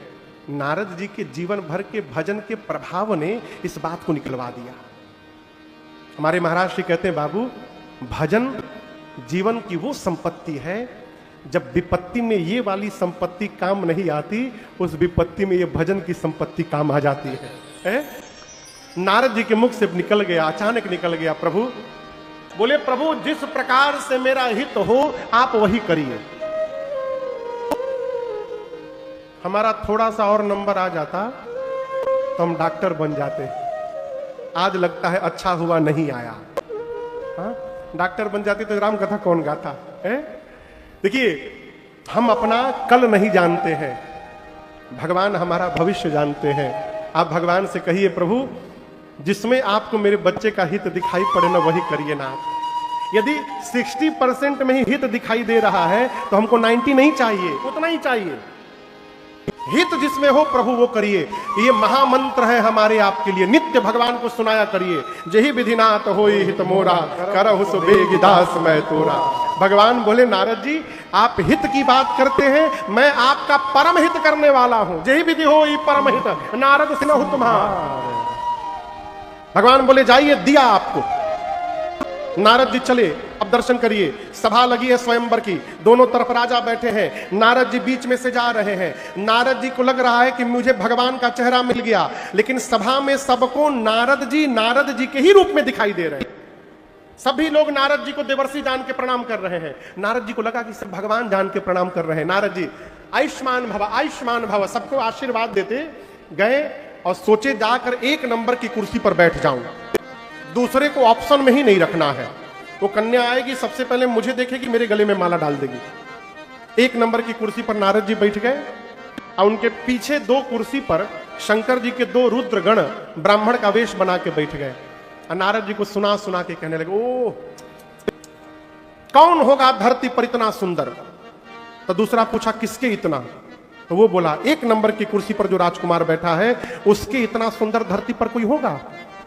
नारद जी के जीवन भर के भजन के प्रभाव ने इस बात को निकलवा दिया। हमारे महाराज श्री कहते हैं बाबू, भजन जीवन की वो संपत्ति है, जब विपत्ति में ये वाली संपत्ति काम नहीं आती, उस विपत्ति में ये भजन की संपत्ति काम आ जाती है? नारद जी के मुख से निकल गया, अचानक निकल गया प्रभु। बोले प्रभु जिस प्रकार से मेरा हित हो आप वही करिए। हमारा थोड़ा सा और नंबर आ जाता तो हम डॉक्टर बन जाते। आज लगता है अच्छा हुआ नहीं आया। हाँ? डॉक्टर बन जाते तो राम कथा कौन गाता है? देखिए हम अपना कल नहीं जानते हैं, भगवान हमारा भविष्य जानते हैं। आप भगवान से कहिए प्रभु जिसमें आपको मेरे बच्चे का हित दिखाई पड़े ना वही करिए ना। यदि 60% में ही हित दिखाई दे रहा है तो हमको 90 नहीं चाहिए, उतना ही चाहिए। हित जिसमें हो प्रभु वो करिए। ये महामंत्र है हमारे आपके लिए, नित्य भगवान को सुनाया करिए। जही विधिनाथ होई हित मोरा, करहु सो बेग दास मैं तोरा। भगवान बोले नारद जी आप हित की बात करते हैं, मैं आपका परम हित करने वाला हूं। जही विधि होई परम हित, नारद सिनहु तुम्हारा। भगवान बोले जाइए, दिया आपको। नारद जी चले, अब दर्शन करिए। सभा लगी है स्वयंवर की, दोनों तरफ राजा बैठे हैं, नारद जी बीच में से जा रहे हैं। नारद जी को लग रहा है कि मुझे भगवान का चेहरा मिल गया, लेकिन सभा में सबको नारद जी के ही रूप में दिखाई दे रहे हैं। सभी लोग नारद जी को देवर्षि जान के प्रणाम कर रहे हैं। नारद जी को लगा कि सब भगवान जान के प्रणाम कर रहे हैं। नारद जी आयुष्मान भव आयुष्मान भव सबको आशीर्वाद देते गए और सोचे जाकर 1 नंबर की कुर्सी पर बैठ जाऊं, दूसरे को ऑप्शन में ही नहीं रखना है। वो कन्या आएगी सबसे पहले मुझे देखेगी, मेरे गले में माला डाल देगी। 1 नंबर की कुर्सी पर नारद जी बैठ गए और उनके पीछे 2 कुर्सी पर शंकर जी के 2 रुद्रगण ब्राह्मण का वेश बना के बैठ गए। और नारद जी को सुना सुना के कहने लगे ओह कौन होगा धरती पर इतना सुंदर? तो दूसरा पूछा किसके इतना? तो वो बोला 1 नंबर की कुर्सी पर जो राजकुमार बैठा है उसके इतना सुंदर धरती पर कोई होगा?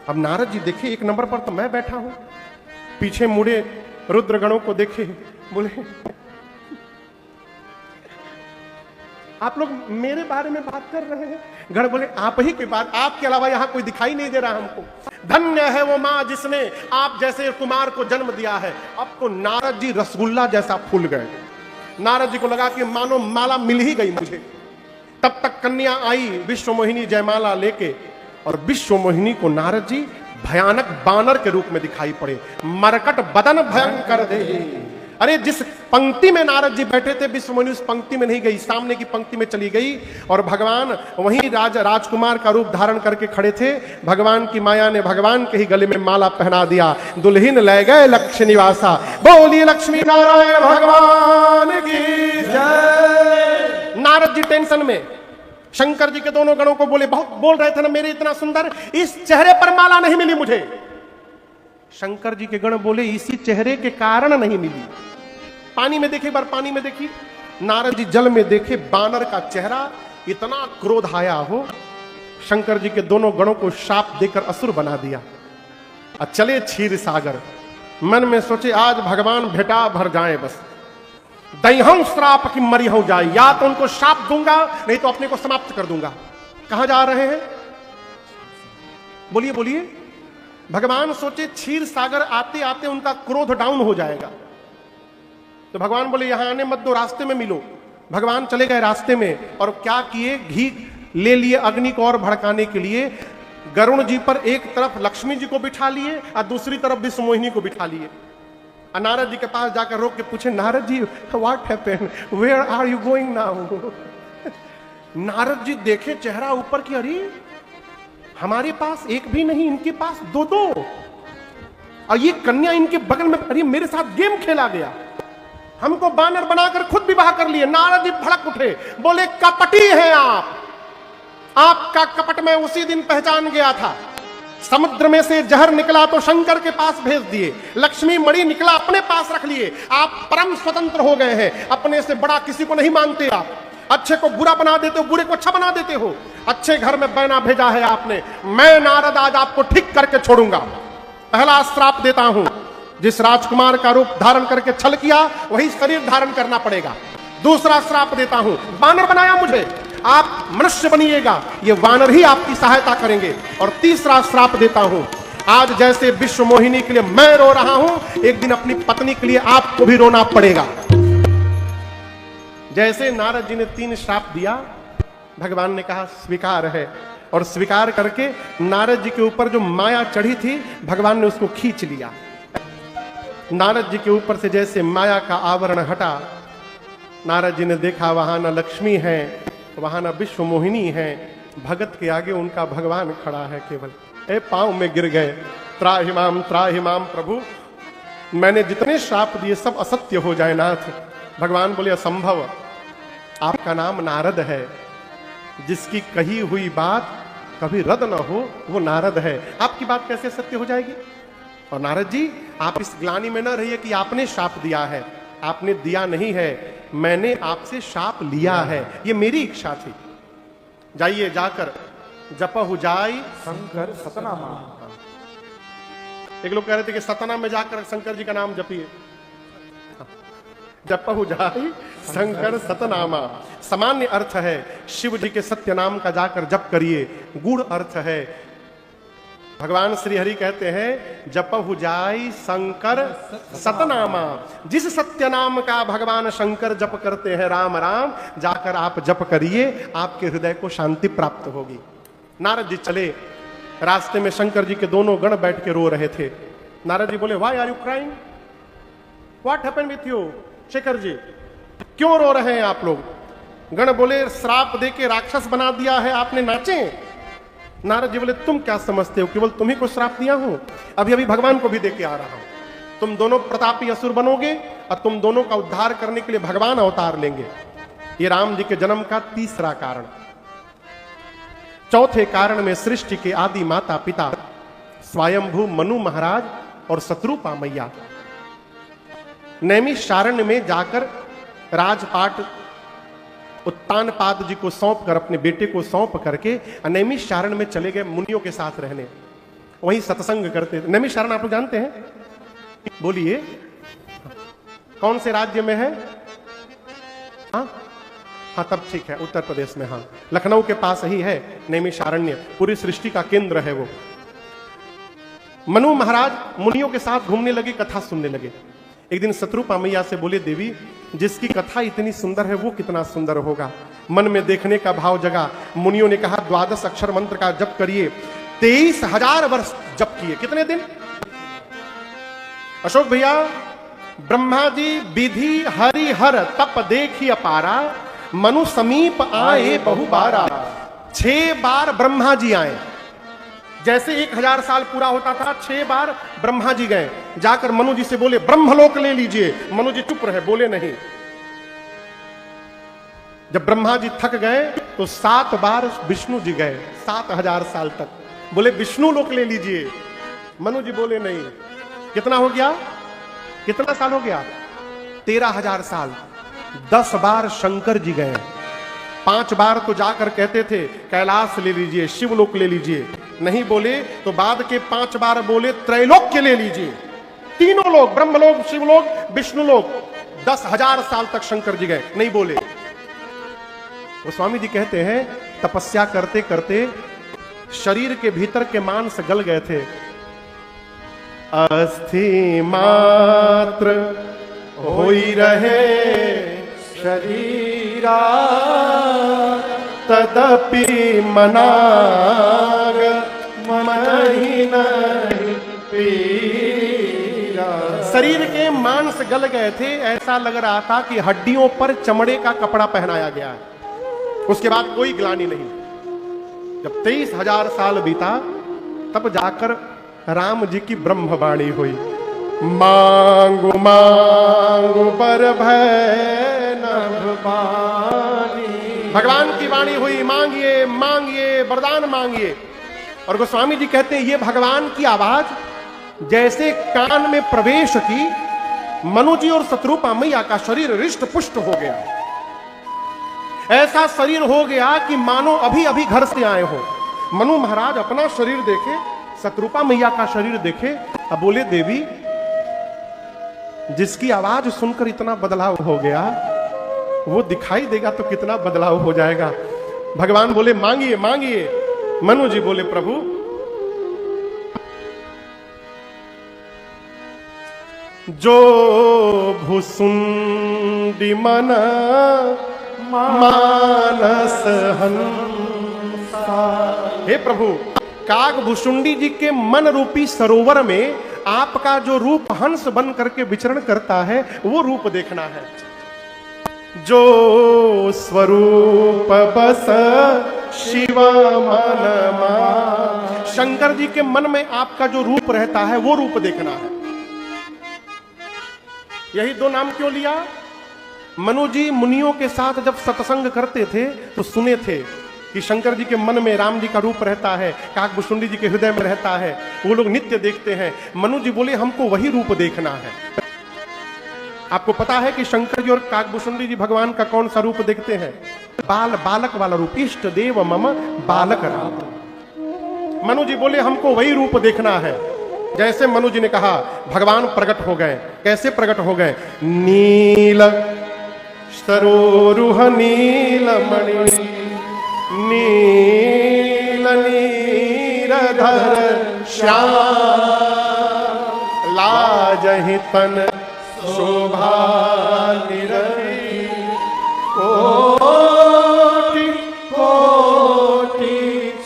अब नारद जी देखे 1 नंबर पर तो मैं बैठा हूं, पीछे मुड़े रुद्रगणों को देखे, बोले आप लोग मेरे बारे में बात कर रहे हैं? गण बोले आप ही के बात, आपके अलावा यहां कोई दिखाई नहीं दे रहा हमको। धन्य है वो मां जिसने आप जैसे कुमार को जन्म दिया है। अब तो नारद जी रसगुल्ला जैसा फूल गए। नारद जी को लगा कि मानो माला मिल ही गई मुझे। तब तक कन्या आई विश्व मोहिनी जयमाला लेके, और विश्व मोहिनी को नारद जी भयानक बानर के रूप में दिखाई पड़े। मरकट बदन भयंकर दे, अरे जिस पंक्ति में नारद जी बैठे थे विश्वमोहिनी उस पंक्ति में नहीं गई, सामने की पंक्ति में चली गई और भगवान वहीं राजकुमार का रूप धारण करके खड़े थे। भगवान की माया ने भगवान के ही गले में माला पहना दिया। दुल्हीन ले गए लक्ष्मी निवासा, बोलिए लक्ष्मी नारायण भगवान की जय। नारद जी टेंशन में शंकर जी के दोनों गणों को बोले, बहुत बोल रहे थे ना मेरे इतना सुंदर, इस चेहरे पर माला नहीं मिली मुझे। शंकर जी के गण बोले, इसी चेहरे के कारण नहीं मिली। पानी में देखे, एक बार पानी में देखी, नारद जी जल में देखे बानर का चेहरा, इतना क्रोध आया हो, शंकर जी के दोनों गणों को शाप देकर असुर बना दिया। और चले क्षीर सागर, मन में सोचे आज भगवान भेटा भर जाए, बस दैहं श्राप की मरी हो जाए, या तो उनको शाप दूंगा नहीं तो अपने को समाप्त कर दूंगा। कहां जा रहे हैं बोलिए बोलिए। भगवान सोचे क्षीर सागर आते आते उनका क्रोध डाउन हो जाएगा, तो भगवान बोले यहां आने मत दो, रास्ते में मिलो। भगवान चले गए रास्ते में और क्या किए, घी ले लिए अग्नि को और भड़काने के लिए। गरुण जी पर एक तरफ लक्ष्मी जी को बिठा लिए और दूसरी तरफ विश्वमोहिनी को बिठा लिए। नारद जी के पास जाकर रोक के पूछे, Narad ji what happened, where are you going now. Narad ji देखे चेहरा ऊपर की, अरे हमारे पास एक भी नहीं, इनके पास दो दो, और ये कन्या इनके बगल में, अरे मेरे साथ गेम खेला गया, हमको बानर बनाकर खुद विवाह कर लिए। नारद जी भड़क उठे, बोले कपटी हैं आप, आपका कपट मैं उसी दिन पहचान गया था। समुद्र में से जहर निकला तो शंकर के पास भेज दिए, लक्ष्मी मणि निकला अपने पास रख लिए, आप परम स्वतंत्र हो गए हैं, अपने से बड़ा किसी को नहीं मानते आप, अच्छे को बुरा बना देते हो, बुरे को अच्छा बना देते हो, अच्छे घर में बैना भेजा है आपने। मैं नारद आज आपको ठीक करके छोड़ूंगा। पहला श्राप देता हूं, जिस राजकुमार का रूप धारण करके छल किया वही शरीर धारण करना पड़ेगा। दूसरा श्राप देता हूं, वानर बनाया मुझे, आप मनुष्य बनिएगा, ये वानर ही आपकी सहायता करेंगे। और तीसरा श्राप देता हूं, आज जैसे विश्वमोहिनी के लिए मैं रो रहा हूं, एक दिन अपनी पत्नी के लिए आपको भी रोना पड़ेगा। जैसे नारद जी ने 3 श्राप दिया, भगवान ने कहा स्वीकार है, और स्वीकार करके नारद जी के ऊपर जो माया चढ़ी थी भगवान ने उसको खींच लिया। नारद जी के ऊपर से जैसे माया का आवरण हटा, नारद जी ने देखा वहां न लक्ष्मी है, वहां न विश्वमोहिनी है, भगत के आगे उनका भगवान खड़ा है केवल। ए पांव में गिर गए, त्राहिमाम प्रभु, मैंने जितने श्राप दिए सब असत्य हो जाए नाथ। भगवान बोले असंभव, आपका नाम नारद है, जिसकी कही हुई बात कभी रद्द न हो वो नारद है, आपकी बात कैसे सत्य हो जाएगी। और नारद जी आप इस ग्लानि में न रहिए कि आपने शाप दिया है, आपने दिया नहीं है, मैंने आपसे शाप लिया है, ये मेरी इच्छा थी। जाइए जाकर जपहु जाई शंकर सतनामा। एक लोग कह रहे थे कि सतना में जाकर शंकर जी का नाम जपिए। जपहु जाई शंकर सतनामा, सामान्य अर्थ है शिव जी के सत्य नाम का जाकर जप करिए, गूढ़ अर्थ है। भगवान श्री हरि कहते हैं जपहु जाई शंकर सतनामा, जिस सत्य नाम का भगवान शंकर जप करते हैं राम राम, जाकर आप जप करिए, आपके हृदय को शांति प्राप्त होगी। नारद जी चले, रास्ते में शंकर जी के दोनों गण बैठ के रो रहे थे। नारद जी बोले why are you crying, what happened with you. Shekhar ji क्यों रो रहे हैं आप लोग। गण बोले श्राप देके राक्षस बना दिया है आपने, नाचे। नारद जी बोले तुम क्या समझते हो, केवल तुम्ही को श्राप दिया हूं, अभी अभी भगवान को भी देके आ रहा हूं। तुम दोनों प्रतापी असुर बनोगे और तुम दोनों का उद्धार करने के लिए भगवान अवतार लेंगे। ये राम जी के जन्म का तीसरा कारण। चौथे कारण में सृष्टि के आदि माता पिता स्वयंभू मनु महाराज और शत्रुपा मैया नैमिषारण्य में जाकर राजपाट उत्तानपाद जी को सौंप कर, अपने बेटे को सौंप करके नैमिषारण्य में चले गए मुनियों के साथ रहने, वहीं सत्संग करते थे। नैमिषारण्य आप लोग जानते हैं, बोलिए कौन से राज्य में है। हाँ तब ठीक है, उत्तर प्रदेश में, हाँ लखनऊ के पास ही है नैमिषारण्य, पूरी सृष्टि का केंद्र है वो। मनु महाराज मुनियों के साथ घूमने लगे, कथा सुनने लगे। एक दिन शत्रुपा मैया से बोले देवी जिसकी कथा इतनी सुंदर है वो कितना सुंदर होगा। मन में देखने का भाव जगा। मुनियों ने कहा 12 अक्षर मंत्र का जप करिए। 23,000 वर्ष जप किए। कितने दिन। अशोक भैया ब्रह्मा जी विधि हरिहर तप देखी अपारा, मनु समीप आए बहु बारा। 6 बार ब्रह्मा जी आए। जैसे 1000 साल पूरा होता था, 6 बार ब्रह्मा जी गए, जाकर मनु जी से बोले ब्रह्मलोक ले लीजिए। मनु जी चुप रहे, बोले नहीं। जब ब्रह्मा जी थक गए तो 7 बार विष्णु जी गए, 7000 साल तक, बोले विष्णु लोक ले लीजिए। मनु जी बोले नहीं। कितना हो गया? कितना साल हो गया? 13000 साल। 10 बार शंकर जी गए। 5 बार तो जाकर कहते थे कैलाश ले लीजिए, शिवलोक ले लीजिए, नहीं बोले तो बाद के 5 बार बोले त्रैलोक के ले लीजिए। तीनों लोग, ब्रह्मलोक, शिवलोक, विष्णुलोक। 10,000 साल तक शंकर जी गए, नहीं बोले। वो स्वामी जी कहते हैं तपस्या करते करते शरीर के भीतर के मांस गल गए थे। अस्थि मात्र होई रहे शरीरा, तदपि मनाग मनहि नहीं पीरा। शरीर के मांस गल गए थे, ऐसा लग रहा था कि हड्डियों पर चमड़े का कपड़ा पहनाया गया है। उसके बाद कोई ग्लानि नहीं। जब 23,000 साल बीता तब जाकर राम जी की ब्रह्मवाणी हुई। मांगु मांगु पर भय नभ बानी। भगवान की वाणी हुई, मांगिए मांगिए वरदान मांगिए। और गोस्वामी जी कहते हैं ये भगवान की आवाज जैसे कान में प्रवेश की, मनु जी और शत्रुपा मैया का शरीर रिष्ट पुष्ट हो गया। ऐसा शरीर हो गया कि मानो अभी अभी घर से आए हो। मनु महाराज अपना शरीर देखे, शत्रुपा मैया का शरीर देखे, अब बोले देवी जिसकी आवाज सुनकर इतना बदलाव हो गया वो दिखाई देगा तो कितना बदलाव हो जाएगा। भगवान बोले मांगिए मांगिए। मनु जी बोले प्रभु जो भुसुंडी मन मानस हंसा। हे प्रभु, काग भुसुंडी जी के मन रूपी सरोवर में आपका जो रूप हंस बन करके विचरण करता है वो रूप देखना है। जो स्वरूप बस शिव मन मा। शंकर जी के मन में आपका जो रूप रहता है वो रूप देखना है। यही 2 नाम क्यों लिया? मनु जी मुनियों के साथ जब सत्संग करते थे तो सुने थे कि शंकर जी के मन में राम जी का रूप रहता है, काकभुसुंडी जी के हृदय में रहता है, वो लोग नित्य देखते हैं। मनु जी बोले हमको वही रूप देखना है। आपको पता है कि शंकर जी और काकभुसुंडी जी भगवान का कौन सा रूप देखते हैं? बालक वाला रूप। इष्ट देव मम बालक राम। मनु जी बोले हमको वही रूप देखना है। जैसे मनु जी ने कहा भगवान प्रकट हो गए। कैसे प्रकट हो गए? नील सरोरुह नीलमणि नील नीरधर श्याम लाजहि तन शोभा निरति कोटि कोटि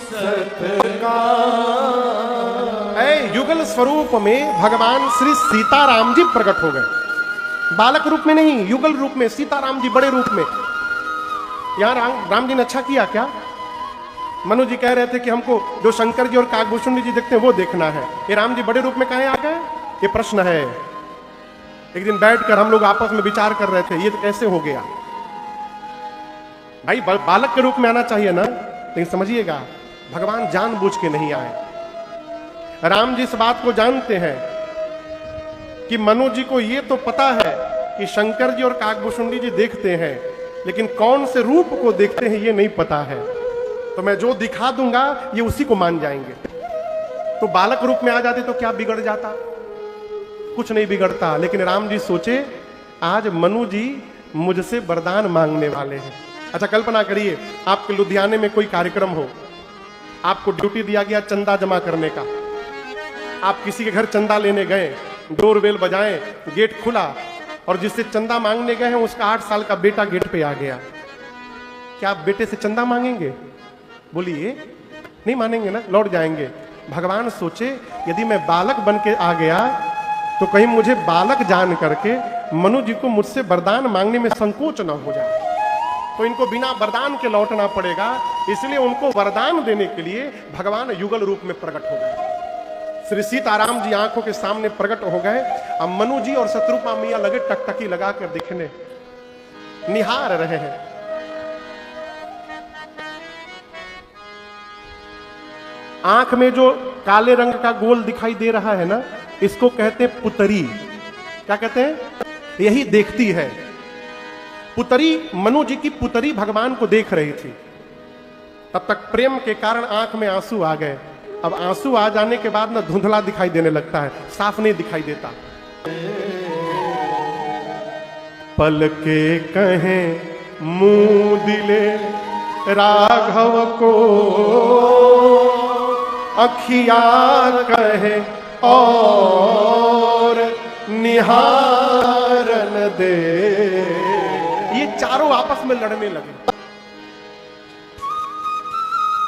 सतका। युगल स्वरूप में भगवान श्री सीताराम जी प्रकट हो गए। बालक रूप में नहीं, युगल रूप में सीताराम जी बड़े रूप में। यहां राम जी ने अच्छा किया क्या? मनु जी कह रहे थे कि हमको जो शंकर जी और काकभुसुंडी जी देखते हैं वो देखना है। ये राम जी बड़े रूप में कहां आ गए? ये प्रश्न है। एक दिन बैठकर हम लोग आपस में विचार कर रहे थे ये तो कैसे हो गया। भाई बालक के रूप में आना चाहिए ना, लेकिन समझिएगा भगवान जानबूझ के नहीं आए। राम जी इस बात को जानते हैं कि मनु जी को ये तो पता है कि शंकर जी और काकभुसुंडी जी देखते हैं, लेकिन कौन से रूप को देखते हैं ये नहीं पता है। तो मैं जो दिखा दूंगा ये उसी को मान जाएंगे। तो बालक रूप में आ जाते तो क्या बिगड़ जाता? कुछ नहीं बिगड़ता। लेकिन राम जी सोचे आज मनु जी मुझसे वरदान मांगने वाले हैं। अच्छा कल्पना करिए आपके लुधियाने में कोई कार्यक्रम हो, आपको ड्यूटी दिया गया चंदा जमा करने का। आप किसी के घर चंदा लेने गए, डोरबेल बजाएं, गेट खुला और जिससे चंदा मांगने गए हैं उसका 8 साल का बेटा गेट पे आ गया। क्या आप बेटे से चंदा मांगेंगे? बोलिए नहीं मानेंगे ना, लौट जाएंगे। भगवान सोचे यदि मैं बालक बन के आ गया तो कहीं मुझे बालक जान करके मनु जी को मुझसे वरदान मांगने में संकोच न हो जाए, तो इनको बिना वरदान के लौटना पड़ेगा। इसलिए उनको वरदान देने के लिए भगवान युगल रूप में प्रकट हो गए। श्री सीताराम जी आंखों के सामने प्रकट हो गए। अब मनु जी और शत्रुपा मैया लगे टकटकी लगाकर दिखने, निहार रहे हैं। आंख में जो काले रंग का गोल दिखाई दे रहा है ना, इसको कहते हैं पुतरी। क्या कहते हैं? यही देखती है। पुतरी, मनु जी की पुतरी भगवान को देख रही थी। तब तक प्रेम के कारण आंख में आंसू आ गए। अब आंसू आ जाने के बाद ना धुंधला दिखाई देने लगता है, साफ नहीं दिखाई देता। पल के कहें मुंह दिले राघव को, अखिया कहे और निहारन दे। ये चारों आपस में लड़ने लगे।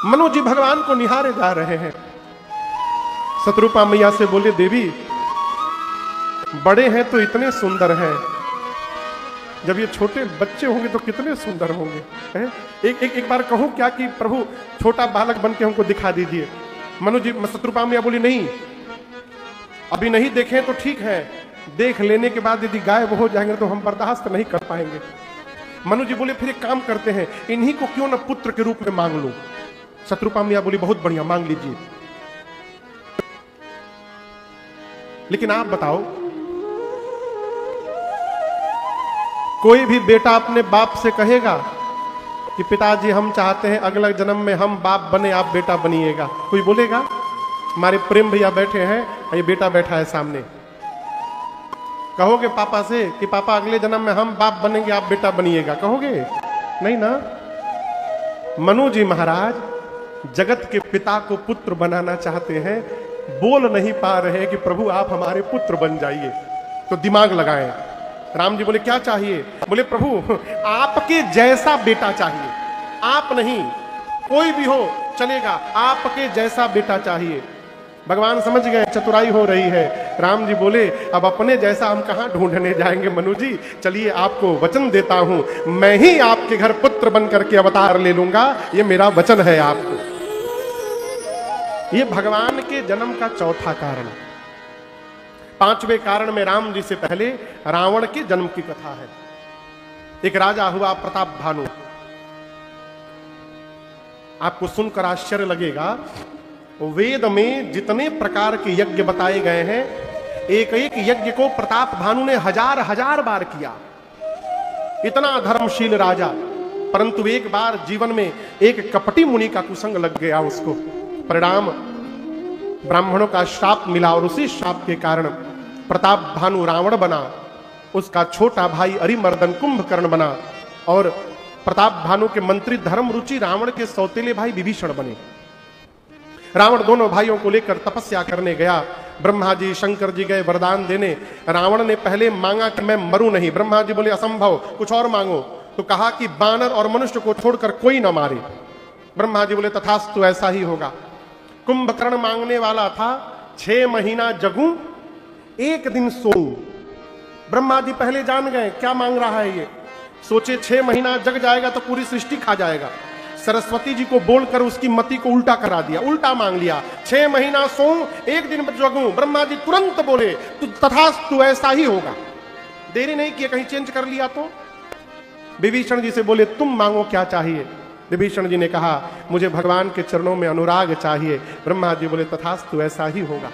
मनु जी भगवान को निहारे जा रहे हैं। शत्रुपा मैया से बोले, देवी बड़े हैं तो इतने सुंदर हैं, जब ये छोटे बच्चे होंगे तो कितने सुंदर होंगे। एक बार कहूं क्या कि प्रभु छोटा बालक बन के हमको दिखा दीजिए। मनु जी, शत्रुपा मैया बोली, नहीं अभी नहीं देखें तो ठीक है, देख लेने के बाद यदि गायब हो जाएंगे तो हम बर्दाश्त नहीं कर पाएंगे। मनु जी बोले, फिर एक काम करते हैं, इन्हीं को क्यों न पुत्र के रूप में मांग लो। शत्रुपा मैया बोली, बहुत बढ़िया, मांग लीजिए। लेकिन आप बताओ, कोई भी बेटा अपने बाप से कहेगा कि पिताजी हम चाहते हैं अगले जन्म में हम बाप बने, आप बेटा बनिएगा? कोई बोलेगा? हमारे प्रेम भैया बैठे हैं, ये बेटा बैठा है सामने, कहोगे पापा से कि पापा अगले जन्म में हम बाप बनेंगे, आप बेटा बनिएगा? कहोगे? नहीं ना। मनु जी महाराज जगत के पिता को पुत्र बनाना चाहते हैं, बोल नहीं पा रहे कि प्रभु आप हमारे पुत्र बन जाइए। तो दिमाग लगाएं। राम जी बोले, क्या चाहिए? बोले, प्रभु आपके जैसा बेटा चाहिए। आप नहीं, कोई भी हो चलेगा, आपके जैसा बेटा चाहिए। भगवान समझ गए चतुराई हो रही है। राम जी बोले, अब अपने जैसा हम कहां ढूंढने जाएंगे मनु जी, चलिए आपको वचन देता हूं, मैं ही आपके घर पुत्र बन करके अवतार ले लूंगा, ये मेरा वचन है आपको। ये भगवान के जन्म का चौथा कारण। पांचवें कारण में राम जी से पहले रावण के जन्म की कथा है। एक राजा हुआ प्रताप भानु। आपको सुनकर आश्चर्य लगेगा, वेद में जितने प्रकार के यज्ञ बताए गए हैं, एक एक यज्ञ को प्रताप भानु ने हजार हजार बार किया। इतना धर्मशील राजा, परंतु एक बार जीवन में एक कपटी मुनि का कुसंग लग गया उसको। परिणाम ब्राह्मणों का श्राप मिला और उसी श्राप के कारण प्रताप भानु रावण बना। उसका छोटा भाई अरिमर्दन कुंभकर्ण बना और प्रताप भानु के मंत्री धर्मरुचि रावण के सौतेले भाई विभीषण बने। रावण दोनों भाइयों को लेकर तपस्या करने गया। ब्रह्मा जी शंकर जी गए वरदान देने। रावण ने पहले मांगा कि मैं मरूं नहीं। ब्रह्मा जी बोले, असंभव, कुछ और मांगो। तो कहा कि बानर और मनुष्य को छोड़कर कोई ना मारे। ब्रह्मा जी बोले, तथास्तु, ऐसा ही होगा। कुंभकर्ण मांगने वाला था 6 महीना जगूं, 1 दिन सोऊं। ब्रह्मा जी पहले जान गए क्या मांग रहा है ये। सोचे 6 महीना जग जाएगा तो पूरी सृष्टि खा जाएगा। सरस्वती जी को बोलकर उसकी मति को उल्टा करा दिया, उल्टा मांग लिया। 6 महीना सोऊं, 1 दिन जगूं। ब्रह्मा जी तुरंत बोले, तथास्तु, ऐसा ही होगा। देरी नहीं किया, कहीं चेंज कर लिया तो। विभीषण जी से बोले, तुम मांगो क्या चाहिए। विभीषण जी ने कहा, मुझे भगवान के चरणों में अनुराग चाहिए। ब्रह्मा जी बोले, तथास्तु, ऐसा ही होगा।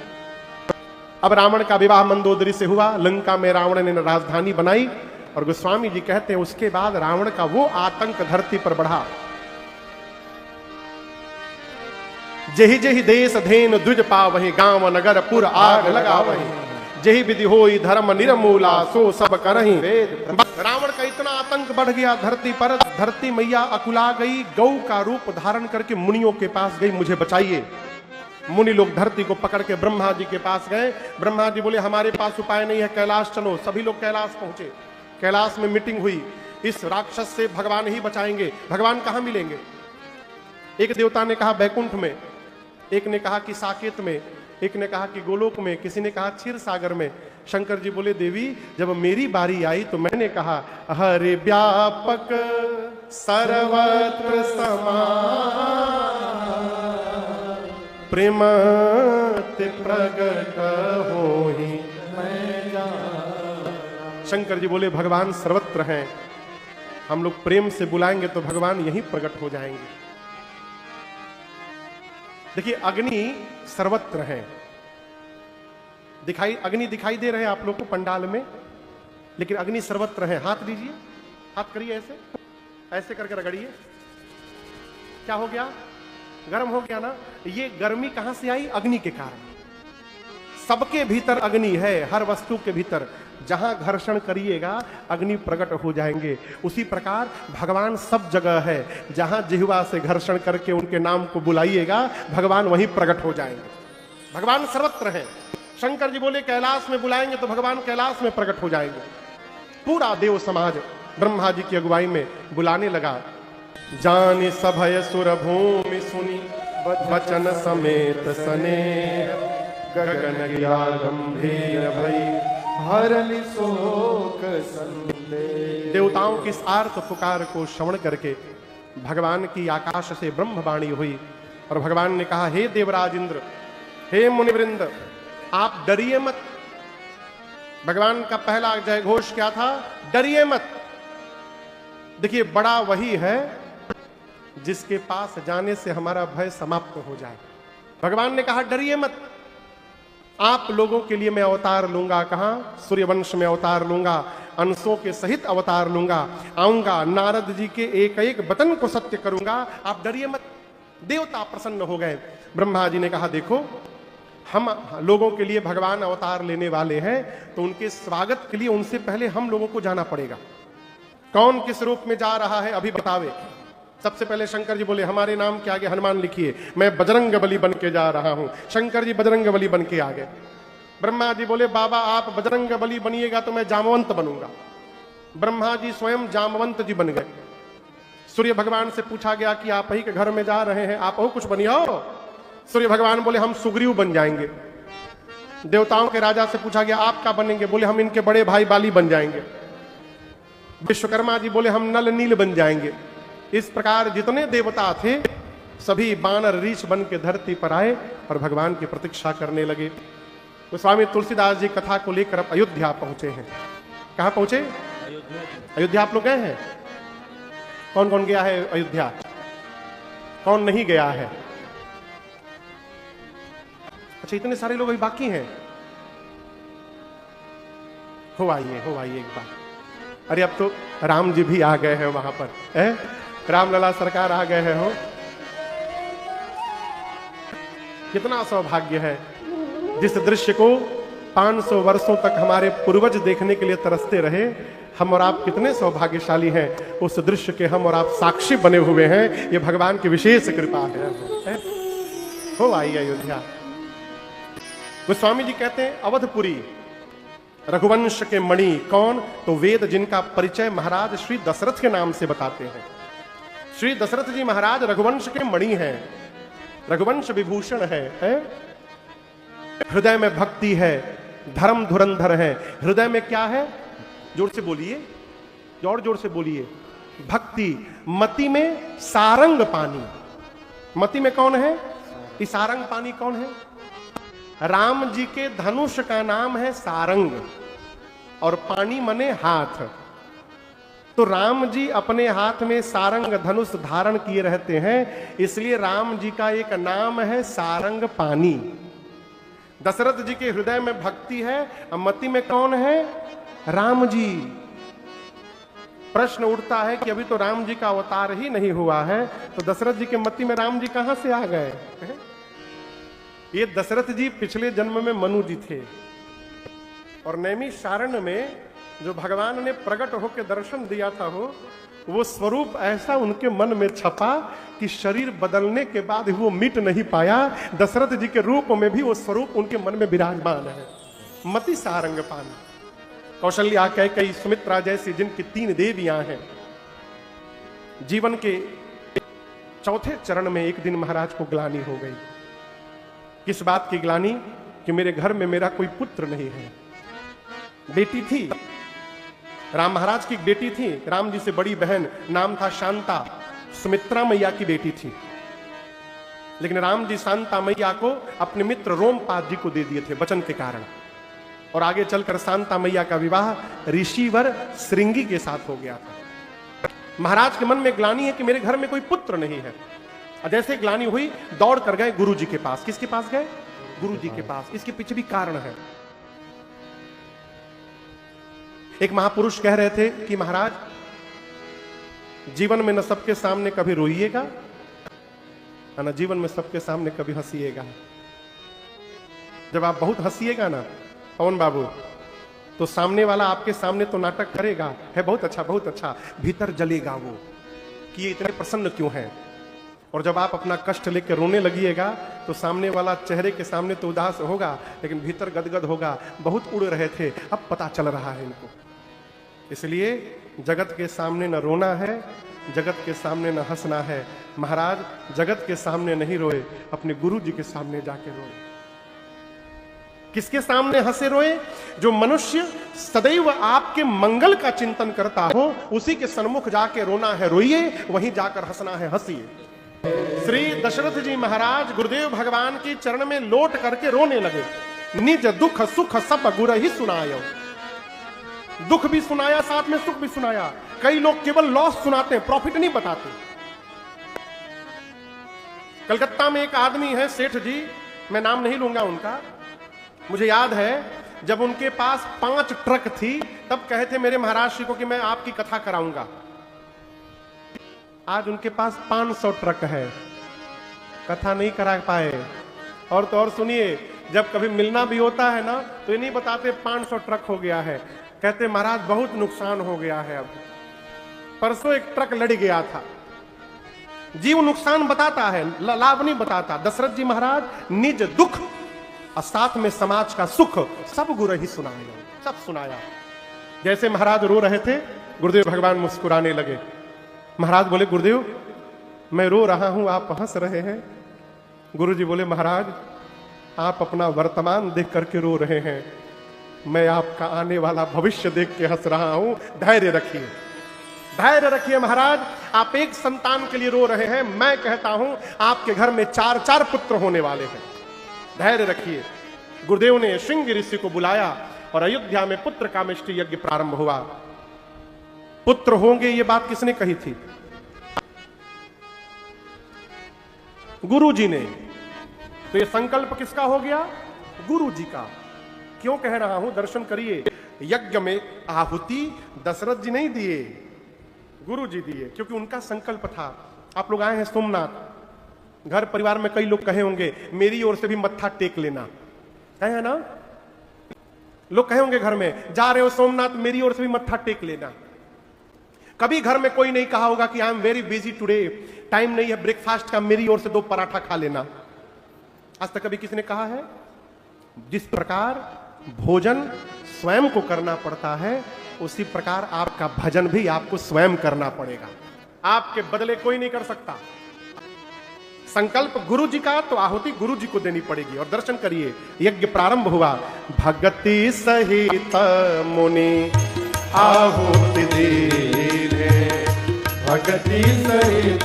अब रावण का विवाह मंदोदरी से हुआ। लंका में रावण ने राजधानी बनाई और गोस्वामी जी कहते हैं उसके बाद रावण का वो आतंक धरती पर बढ़ा। जेहि जेहि देश धेन द्विज पावहि, गांव नगर पुर आग लगावहि। जेहि विधि होई धर्म निर्मूला, सो सब करहि वेद। रावण का इतना आतंक बढ़ गया धरती पर, धरती मैया अकुला गई। गौ का रूप धारण करके मुनियों के पास गई, मुझे बचाइए। मुनि लोग धरती को पकड़ के ब्रह्मा जी के पास गए। ब्रह्मा जी बोले, हमारे पास उपाय नहीं है, कैलाश चलो। सभी लोग कैलाश पहुंचे। कैलाश में मीटिंग हुई, इस राक्षस से भगवान ही बचाएंगे। भगवान कहां मिलेंगे? एक देवता ने कहा बैकुंठ में, एक ने कहा कि साकेत में, एक ने कहा कि गोलोक में, किसी ने कहा क्षीर सागर में। शंकर जी बोले देवी जब मेरी बारी आई तो मैंने कहा हरे व्यापक सर्वत्र समान प्रेमति प्रगट होहि मैं जाना। शंकर जी बोले भगवान सर्वत्र हैं, हम लोग प्रेम से बुलाएंगे तो भगवान यहीं प्रकट हो जाएंगे। देखिए अग्नि सर्वत्र है, अग्नि दिखाई दे रहे हैं आप लोग को पंडाल में, लेकिन अग्नि सर्वत्र है। हाथ दीजिए, हाथ करिए, ऐसे ऐसे करके रगड़िए। क्या हो गया? गर्म हो गया ना। ये गर्मी कहां से आई? अग्नि के कारण। सबके भीतर अग्नि है, हर वस्तु के भीतर। जहां घर्षण करिएगा अग्नि प्रकट हो जाएंगे। उसी प्रकार भगवान सब जगह है, जहां जिह्वा से घर्षण करके उनके नाम को बुलाइएगा भगवान वहीं प्रकट हो जाएंगे। भगवान सर्वत्र है। शंकर जी बोले कैलाश में बुलाएंगे तो भगवान कैलाश में प्रकट हो जाएंगे। पूरा देव समाज ब्रह्मा जी की अगुवाई में बुलाने लगा। जानि सभय सुर भूमि सुनी वचन समेत सने गगन गिरा गंभीर भई हरनि शोक संदेह। देवताओं की इस आर्त पुकार को श्रवण करके भगवान की आकाश से ब्रह्मवाणी हुई और भगवान ने कहा हे देवराज इंद्र, हे मुनिवृंद, आप डरिए मत। भगवान का पहला जय घोष क्या था? डरिए मत। देखिए बड़ा वही है जिसके पास जाने से हमारा भय समाप्त हो जाए। भगवान ने कहा डरिए मत, आप लोगों के लिए मैं अवतार लूंगा। कहां? सूर्यवंश में अवतार लूंगा, अंशों के सहित अवतार लूंगा, आऊंगा, नारद जी के एक एक वचन को सत्य करूंगा, आप डरिए मत। देवता प्रसन्न हो गए। ब्रह्मा जी ने कहा देखो हम लोगों के लिए भगवान अवतार लेने वाले हैं, तो उनके स्वागत के लिए उनसे पहले हम लोगों को जाना पड़ेगा। कौन किस रूप में जा रहा है अभी बतावे। सबसे पहले शंकर जी बोले हमारे नाम के आगे हनुमान लिखिए, मैं बजरंग बली बन के जा रहा हूं। शंकर जी बजरंग बली बन के आ गए। ब्रह्मा जी बोले बाबा आप बजरंग बली बनिएगा तो मैं जामवंत बनूंगा। ब्रह्मा जी स्वयं जामवंत जी बन गए। सूर्य भगवान से पूछा गया कि आप ही के घर में जा रहे हैं, आप और कुछ बनियाओ। सूर्य भगवान बोले हम सुग्रीव बन जाएंगे। देवताओं के राजा से पूछा गया आप क्या बनेंगे? बोले हम इनके बड़े भाई बाली बन जाएंगे। विश्वकर्मा जी बोले हम नल नील बन जाएंगे। इस प्रकार जितने देवता थे सभी बानर रीछ बन के धरती पर आए और भगवान की प्रतीक्षा करने लगे। तो स्वामी तुलसीदास जी कथा को लेकर अब अयोध्या पहुंचे हैं। कहां पहुंचे? अयोध्या आप लोग गए हैं? कौन कौन गया है अयोध्या? कौन नहीं गया है? अच्छा इतने सारे लोग अभी बाकी हैं। हो आइए एक बार। अरे अब तो राम जी भी आ गए हैं वहां पर है? रामलला सरकार आ गए हैं। हो कितना सौभाग्य है। जिस दृश्य को 500 वर्षों तक हमारे पूर्वज देखने के लिए तरसते रहे, हम और आप कितने सौभाग्यशाली हैं। उस दृश्य के हम और आप साक्षी बने हुए हैं। ये भगवान की विशेष कृपा है। हो आई अयोध्या। गोस्वामी जी कहते हैं अवधपुरी रघुवंश के मणि। कौन? तो वेद जिनका परिचय महाराज श्री दशरथ के नाम से बताते हैं। श्री दशरथ जी महाराज रघुवंश के मणि हैं, रघुवंश विभूषण है? हृदय में भक्ति है, धर्म धुरंधर है। हृदय में क्या है? जोर से बोलिए, जोर से बोलिए। भक्ति। मति में सारंग पानी। मति में कौन है? ये सारंग पानी कौन है? राम जी के धनुष का नाम है सारंग और पानी मने हाथ। तो राम जी अपने हाथ में सारंग धनुष धारण किए रहते हैं, इसलिए राम जी का एक नाम है सारंग पानी। दशरथ जी के हृदय में भक्ति है, मति में कौन है? राम जी। प्रश्न उठता है कि अभी तो राम जी का अवतार ही नहीं हुआ है, तो दशरथ जी के मति में राम जी कहां से आ गए? ये दशरथ जी पिछले जन्म में मनु जी थे और नैमिषारण्य में जो भगवान ने प्रकट होकर दर्शन दिया था वो स्वरूप ऐसा उनके मन में छपा कि शरीर बदलने के बाद वो मिट नहीं पाया। दशरथ जी के रूप में भी वो स्वरूप उनके मन में विराजमान है। मति सारंग पानी। कौशल्या, कैकेयी, सुमित्रा जैसी जिनकी 3 देवियां हैं, जीवन के चौथे चरण में एक दिन महाराज को ग्लानि हो गई। किस बात की ग्लानि? कि मेरे घर में मेरा कोई पुत्र नहीं है। बेटी थी, राम महाराज की एक बेटी थी, राम जी से बड़ी बहन, नाम था शांता, सुमित्रा मैया की बेटी थी। लेकिन राम जी शांता मैया को अपने मित्र रोमपाद जी को दे दिए थे वचन के कारण, और आगे चलकर शांता मैया का विवाह ऋषिवर श्रृंगी के साथ हो गया था। महाराज के मन में ग्लानि है कि मेरे घर में कोई पुत्र नहीं है, और जैसे ग्लानि हुई दौड़ कर गए गुरु जी के पास। किसके पास गए? गुरु जी के पास। इसके पीछे भी कारण है। एक महापुरुष कह रहे थे कि महाराज, जीवन में न सबके सामने कभी रोइएगा, न जीवन में सबके सामने कभी हंसिएगा। जब आप बहुत हंसिएगा ना पवन बाबू, तो सामने वाला आपके सामने तो नाटक करेगा, है बहुत अच्छा बहुत अच्छा, भीतर जलेगा वो कि ये इतने प्रसन्न क्यों है। और जब आप अपना कष्ट लेकर रोने लगिएगा तो सामने वाला चेहरे के सामने तो उदास होगा, लेकिन भीतर गदगद होगा, बहुत उड़ रहे थे अब पता चल रहा है इनको। इसलिए जगत के सामने न रोना है, जगत के सामने न हंसना है। महाराज जगत के सामने नहीं रोए, अपने गुरु जी के सामने जाके रोए। किसके सामने हंसे रोए? जो मनुष्य सदैव आपके मंगल का चिंतन करता हो, उसी के सन्मुख जाके रोना है रोइए, वहीं जाकर हंसना है हंसिए। श्री दशरथ जी महाराज गुरुदेव भगवान की चरण में लोट करके रोने लगे। निज दुख सुख सब गुरु ही सुनायो। दुख भी सुनाया, साथ में सुख भी सुनाया। कई लोग केवल लॉस सुनाते हैं, प्रॉफिट नहीं बताते। कलकत्ता में एक आदमी है, सेठ जी, मैं नाम नहीं लूंगा उनका। मुझे याद है जब उनके पास 5 ट्रक थी, तब कहे थे मेरे महाराज श्री को कि मैं आपकी कथा कराऊंगा। आज उनके पास 500 ट्रक है, कथा नहीं करा पाए। और तो और सुनिए, जब कभी मिलना भी होता है ना, तो ये नहीं बताते 500 ट्रक हो गया है, कहते महाराज बहुत नुकसान हो गया है। अब परसों एक ट्रक लड़ गया था। जीव नुकसान बताता है, लाभ नहीं बताता। दशरथ जी महाराज निज दुख और साथ में समाज का सुख सब गुरु ही सुनाया, सब सुनाया। जैसे महाराज रो रहे थे, गुरुदेव भगवान मुस्कुराने लगे। महाराज बोले, गुरुदेव मैं रो रहा हूं, आप हंस रहे हैं। गुरु जी बोले, महाराज आप अपना वर्तमान देख करके रो रहे हैं, मैं आपका आने वाला भविष्य देख के हंस रहा हूं। धैर्य रखिए, धैर्य रखिए महाराज। आप एक संतान के लिए रो रहे हैं, मैं कहता हूं आपके घर में 4-4 पुत्र होने वाले हैं। धैर्य रखिए। गुरुदेव ने श्रृंगी ऋषि को बुलाया और अयोध्या में पुत्र कामेष्टि यज्ञ प्रारंभ हुआ। पुत्र होंगे, ये बात किसने कही थी? गुरु जी ने। तो ये संकल्प किसका हो गया? गुरु जी का। क्यों कह रहा हूं, दर्शन करिए। यज्ञ में आहुति दशरथ जी नहीं दिए, गुरु जी दिए, क्योंकि उनका संकल्प था। आप लोग आए हैं सोमनाथ, घर परिवार में कई लोग कहे होंगे मेरी ओर से भी मत्था टेक लेना, कहे हैं ना? लोग कहे होंगे घर में, जा रहे हो सोमनाथ, मेरी ओर से भी मत्था टेक लेना। कभी घर में कोई नहीं कहा होगा कि I am very busy today, time नहीं है ब्रेकफास्ट का, मेरी ओर से 2 पराठा खा लेना। आज तक कभी किसी ने कहा है? जिस प्रकार भोजन स्वयं को करना पड़ता है, उसी प्रकार आपका भजन भी आपको स्वयं करना पड़ेगा। आपके बदले कोई नहीं कर सकता। संकल्प गुरु जी का, तो आहुति गुरु जी को देनी पड़ेगी। और दर्शन करिए, यज्ञ प्रारंभ हुआ। भगति सहित मुनि आहुति दीने, भगति सहित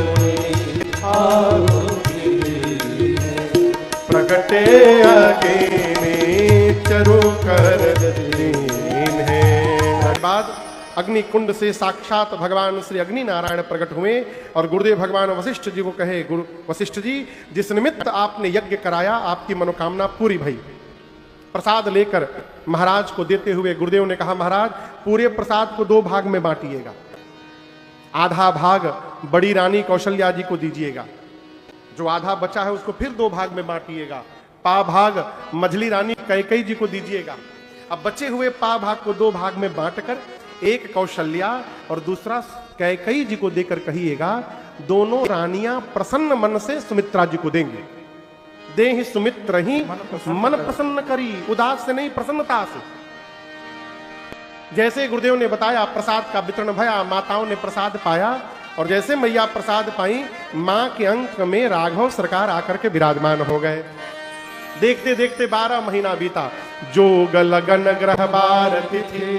मुनि आहुति दीने, प्रगटे अग्नि चरु कर दीन्हे। बाद अग्नि कुंड से साक्षात भगवान श्री अग्नि नारायण प्रकट हुए और गुरुदेव भगवान वशिष्ठ जी को कहे, गुरु वशिष्ठ जी, जिस निमित्त आपने यज्ञ कराया, आपकी मनोकामना पूरी भई। प्रसाद लेकर महाराज को देते हुए गुरुदेव ने कहा, महाराज पूरे प्रसाद को 2 भाग में बांटिएगा। आधा भाग बड़ी रानी कौशल्या जी को दीजिएगा, जो आधा बचा है उसको फिर 2 भाग में बांटिएगा। पा भाग मझली रानी कैकेयी जी को दीजिएगा। अब बचे हुए पा भाग को 2 भाग में बांटकर एक कौशल्या और दूसरा कैकेयी जी को देकर कहिएगा, दोनों रानियां प्रसन्न मन से सुमित्रा जी को देंगे। दे ही सुमित्र ही मन प्रसन्न करी, उदास से नहीं, प्रसन्नता से। जैसे गुरुदेव ने बताया, प्रसाद का वितरण भया, माताओं ने प्रसाद पाया, और जैसे मैया प्रसाद पाई, मां के अंक में राघव सरकार आकर के विराजमान हो गए। देखते देखते 12 महीना बीता। जोग लगन ग्रह बार तिथि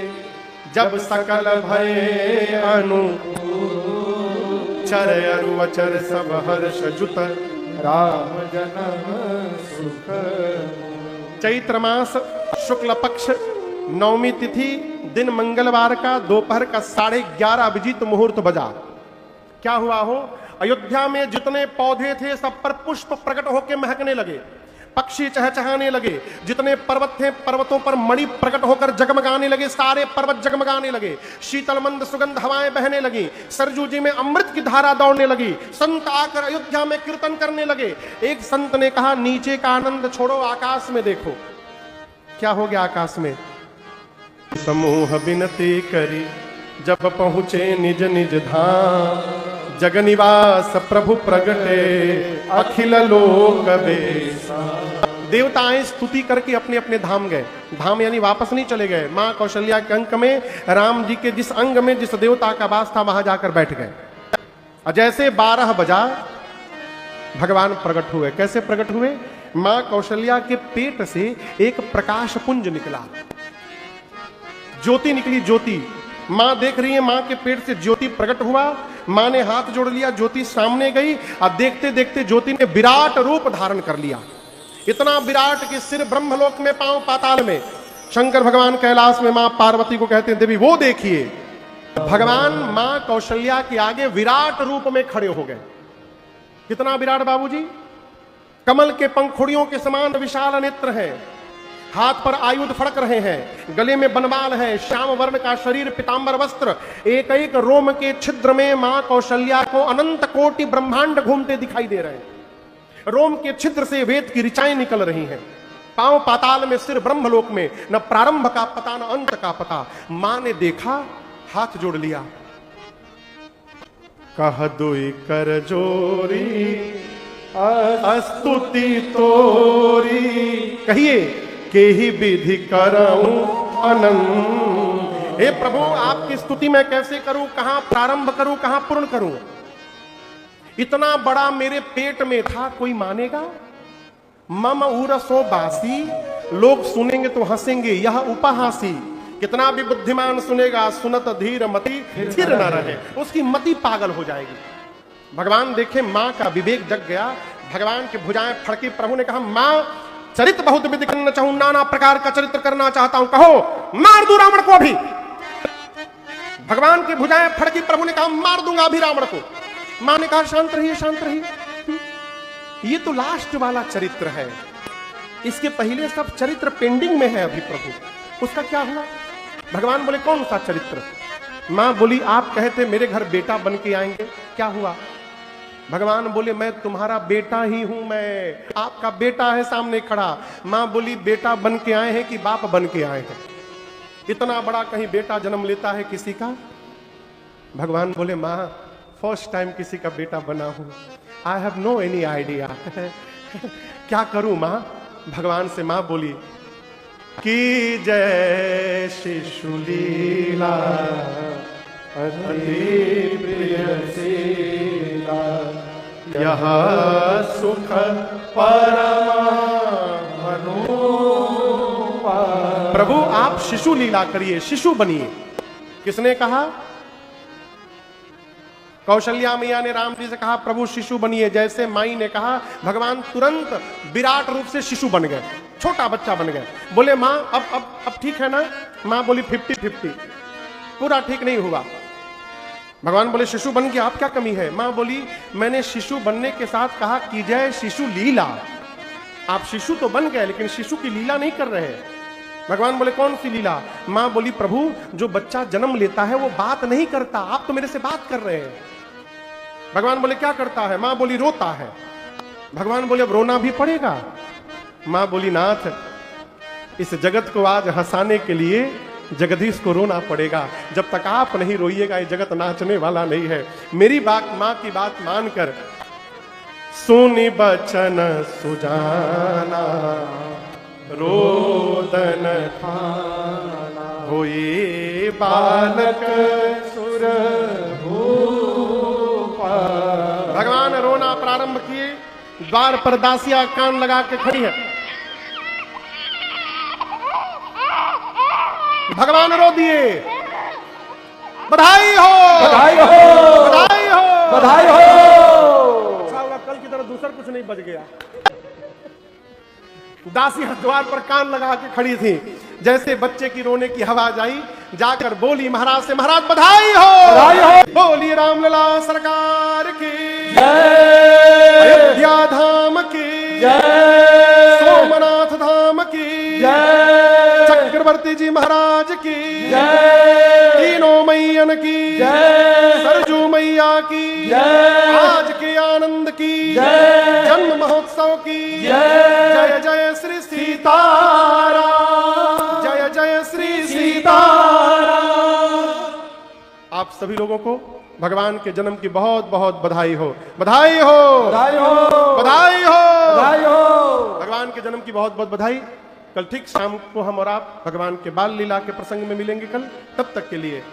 जब सकल भय अनुकूल चर अरु अचर सब हर्ष जुत राम जन्म सुख। चैत्र मास शुक्ल पक्ष नवमी तिथि दिन मंगलवार का दोपहर का 11:30 अभिजीत मुहूर्त बजा। क्या हुआ हो, अयोध्या में जितने पौधे थे सब पर पुष्प प्रकट होकर महकने लगे, पक्षी चहचहाने लगे, जितने पर्वत थे पर्वतों पर मणि प्रकट होकर जगमगाने लगे, सारे पर्वत जगमगाने लगे, शीतल मंद सुगंध हवाएं बहने लगी, सरजू जी में अमृत की धारा दौड़ने लगी, संत आकर अयोध्या में कीर्तन करने लगे। एक संत ने कहा नीचे का आनंद छोड़ो, आकाश में देखो। क्या हो गया आकाश में? समूह विनती करी जब पहुंचे निज निज धाम, जग निवास प्रभु प्रगटे अखिल लोक बेसा। देवताएं स्तुति करके अपने अपने धाम गए। धाम यानी वापस नहीं चले गए, मां कौशल्या के अंक में राम जी के जिस अंग में जिस देवता का वास था वहां जाकर बैठ गए। और जैसे 12 बजा भगवान प्रकट हुए। कैसे प्रकट हुए? मां कौशल्या के पेट से एक प्रकाश पुंज निकला, ज्योति निकली, ज्योति। मां देख रही है, मां के पेट से ज्योति प्रकट हुआ, मां ने हाथ जोड़ लिया, ज्योति सामने गई और देखते देखते ज्योति ने विराट रूप धारण कर लिया। इतना विराट कि सिर ब्रह्मलोक में, पांव पाताल में। शंकर भगवान कैलाश में, मां पार्वती को कहते हैं देवी वो देखिए। भगवान मां कौशल्या के आगे विराट रूप में खड़े हो गए। कितना विराट बाबूजी! कमल के पंखुड़ियों के समान विशाल नेत्र है, हाथ पर आयुध फड़क रहे हैं, गले में बनवाल है, श्याम वर्ण का शरीर, पीतांबर वस्त्र, एक एक रोम के छिद्र में मां कौशल्या को अनंत कोटि ब्रह्मांड घूमते दिखाई दे रहे हैं। रोम के छिद्र से वेद की ऋचाएं निकल रही हैं। पांव पाताल में, सिर ब्रह्मलोक में, न प्रारंभ का पता न अंत का पता। मां ने देखा, हाथ जोड़ लिया, कह दुई कर जोरी स्तुति तोरी, कहिए के ही विधि करऊं अनंत। हे प्रभु आपकी स्तुति मैं कैसे करूं, कहां प्रारंभ करूं, कहां पूर्ण करूं? इतना बड़ा मेरे पेट में था, कोई मानेगा? मम उरसो बासी, लोग सुनेंगे तो हंसेंगे, यह उपहासी। कितना भी बुद्धिमान सुनेगा, सुनत धीर मति स्थिर न रहे, उसकी मति पागल हो जाएगी। भगवान देखे मां का विवेक जग गया, भगवान की भुजाएं फड़की। प्रभु ने कहा मां चरित्र बहुत विधि करना चाहूं, नाना प्रकार का चरित्र करना चाहता हूं, कहो मार दूं रावण को अभी। भगवान की भुजाएं फड़की, प्रभु ने कहा मार दूंगा अभी रावण को। मां ने कहा शांत रहिए, शांत रहिए, ये तो लास्ट वाला चरित्र है, इसके पहले सब चरित्र पेंडिंग में है अभी प्रभु। उसका क्या हुआ? भगवान बोले कौन सा चरित्र? मां बोली आप कहते मेरे घर बेटा बन के आएंगे, क्या हुआ? भगवान बोले मैं तुम्हारा बेटा ही हूं, मैं आपका बेटा है सामने खड़ा। मां बोली बेटा बन के आए हैं कि बाप बन के आए हैं? इतना बड़ा कहीं बेटा जन्म लेता है किसी का? भगवान बोले मां फर्स्ट टाइम किसी का बेटा बना हूं, I have no any idea, क्या करूं मां? भगवान से मां बोली कि जय शिशु लीला अति प्रियशीला, यह सुख परमा अनुपा। प्रभु आप शिशु लीला करिए, शिशु बनिए। किसने कहा? कौशल्या मैया ने राम जी से कहा प्रभु शिशु बनिए। जैसे माई ने कहा भगवान तुरंत विराट रूप से शिशु बन गए, छोटा बच्चा बन गए। बोले मां अब ठीक है ना? मां बोली 50-50, पूरा ठीक नहीं हुआ। भगवान बोले शिशु बन गया, आप क्या कमी है? मां बोली मैंने शिशु बनने के साथ कहा कि जय शिशु लीला, आप शिशु तो बन गए लेकिन शिशु की लीला नहीं कर रहे। भगवान बोले कौन सी लीला? मां बोली प्रभु जो बच्चा जन्म लेता है वो बात नहीं करता, आप तो मेरे से बात कर रहे हैं। भगवान बोले क्या करता है? मां बोली रोता है। भगवान बोले अब रोना भी पड़ेगा? मां बोली नाथ इस जगत को आज हंसाने के लिए जगदीश को रोना पड़ेगा, जब तक आप नहीं रोइएगा ये जगत नाचने वाला नहीं है। मेरी बात, मां की बात मानकर सुनी बचन सुजाना, रोदन खाना होए बालक सुर भूपा। भगवान रोना प्रारंभ किए। द्वार पर दासिया कान लगा के खड़ी है। भगवान रो दिए। बधाई हो, बधाई हो, बधाई हो, बधाई हो। अच्छा होगा कल की तरह दूसरा कुछ नहीं बच गया। दासी द्वार पर कान लगा के खड़ी थी, जैसे बच्चे की रोने की आवाज आई, जाकर बोली महाराज से, महाराज बधाई हो, बधाई हो। बोली रामलला सरकार की जय, अयोध्या धाम की जय, सोमनाथ धाम की जय, चक्रवर्ती जी महाराज की जय, तीनों मैयन की जय, सरजू मैया की जय, आज के आनंद की जय, जन्म महोत्सव की जय, जय जय श्री सीताराम, जय जय श्री सीताराम। आप सभी लोगों को भगवान के जन्म की बहुत बहुत बधाई हो, बधाई हो, बधाई हो, बधाई हो, बधाई हो। भगवान के जन्म की बहुत बहुत बधाई। कल ठीक शाम को हम और आप भगवान के बाल लीला के प्रसंग में मिलेंगे कल, तब तक के लिए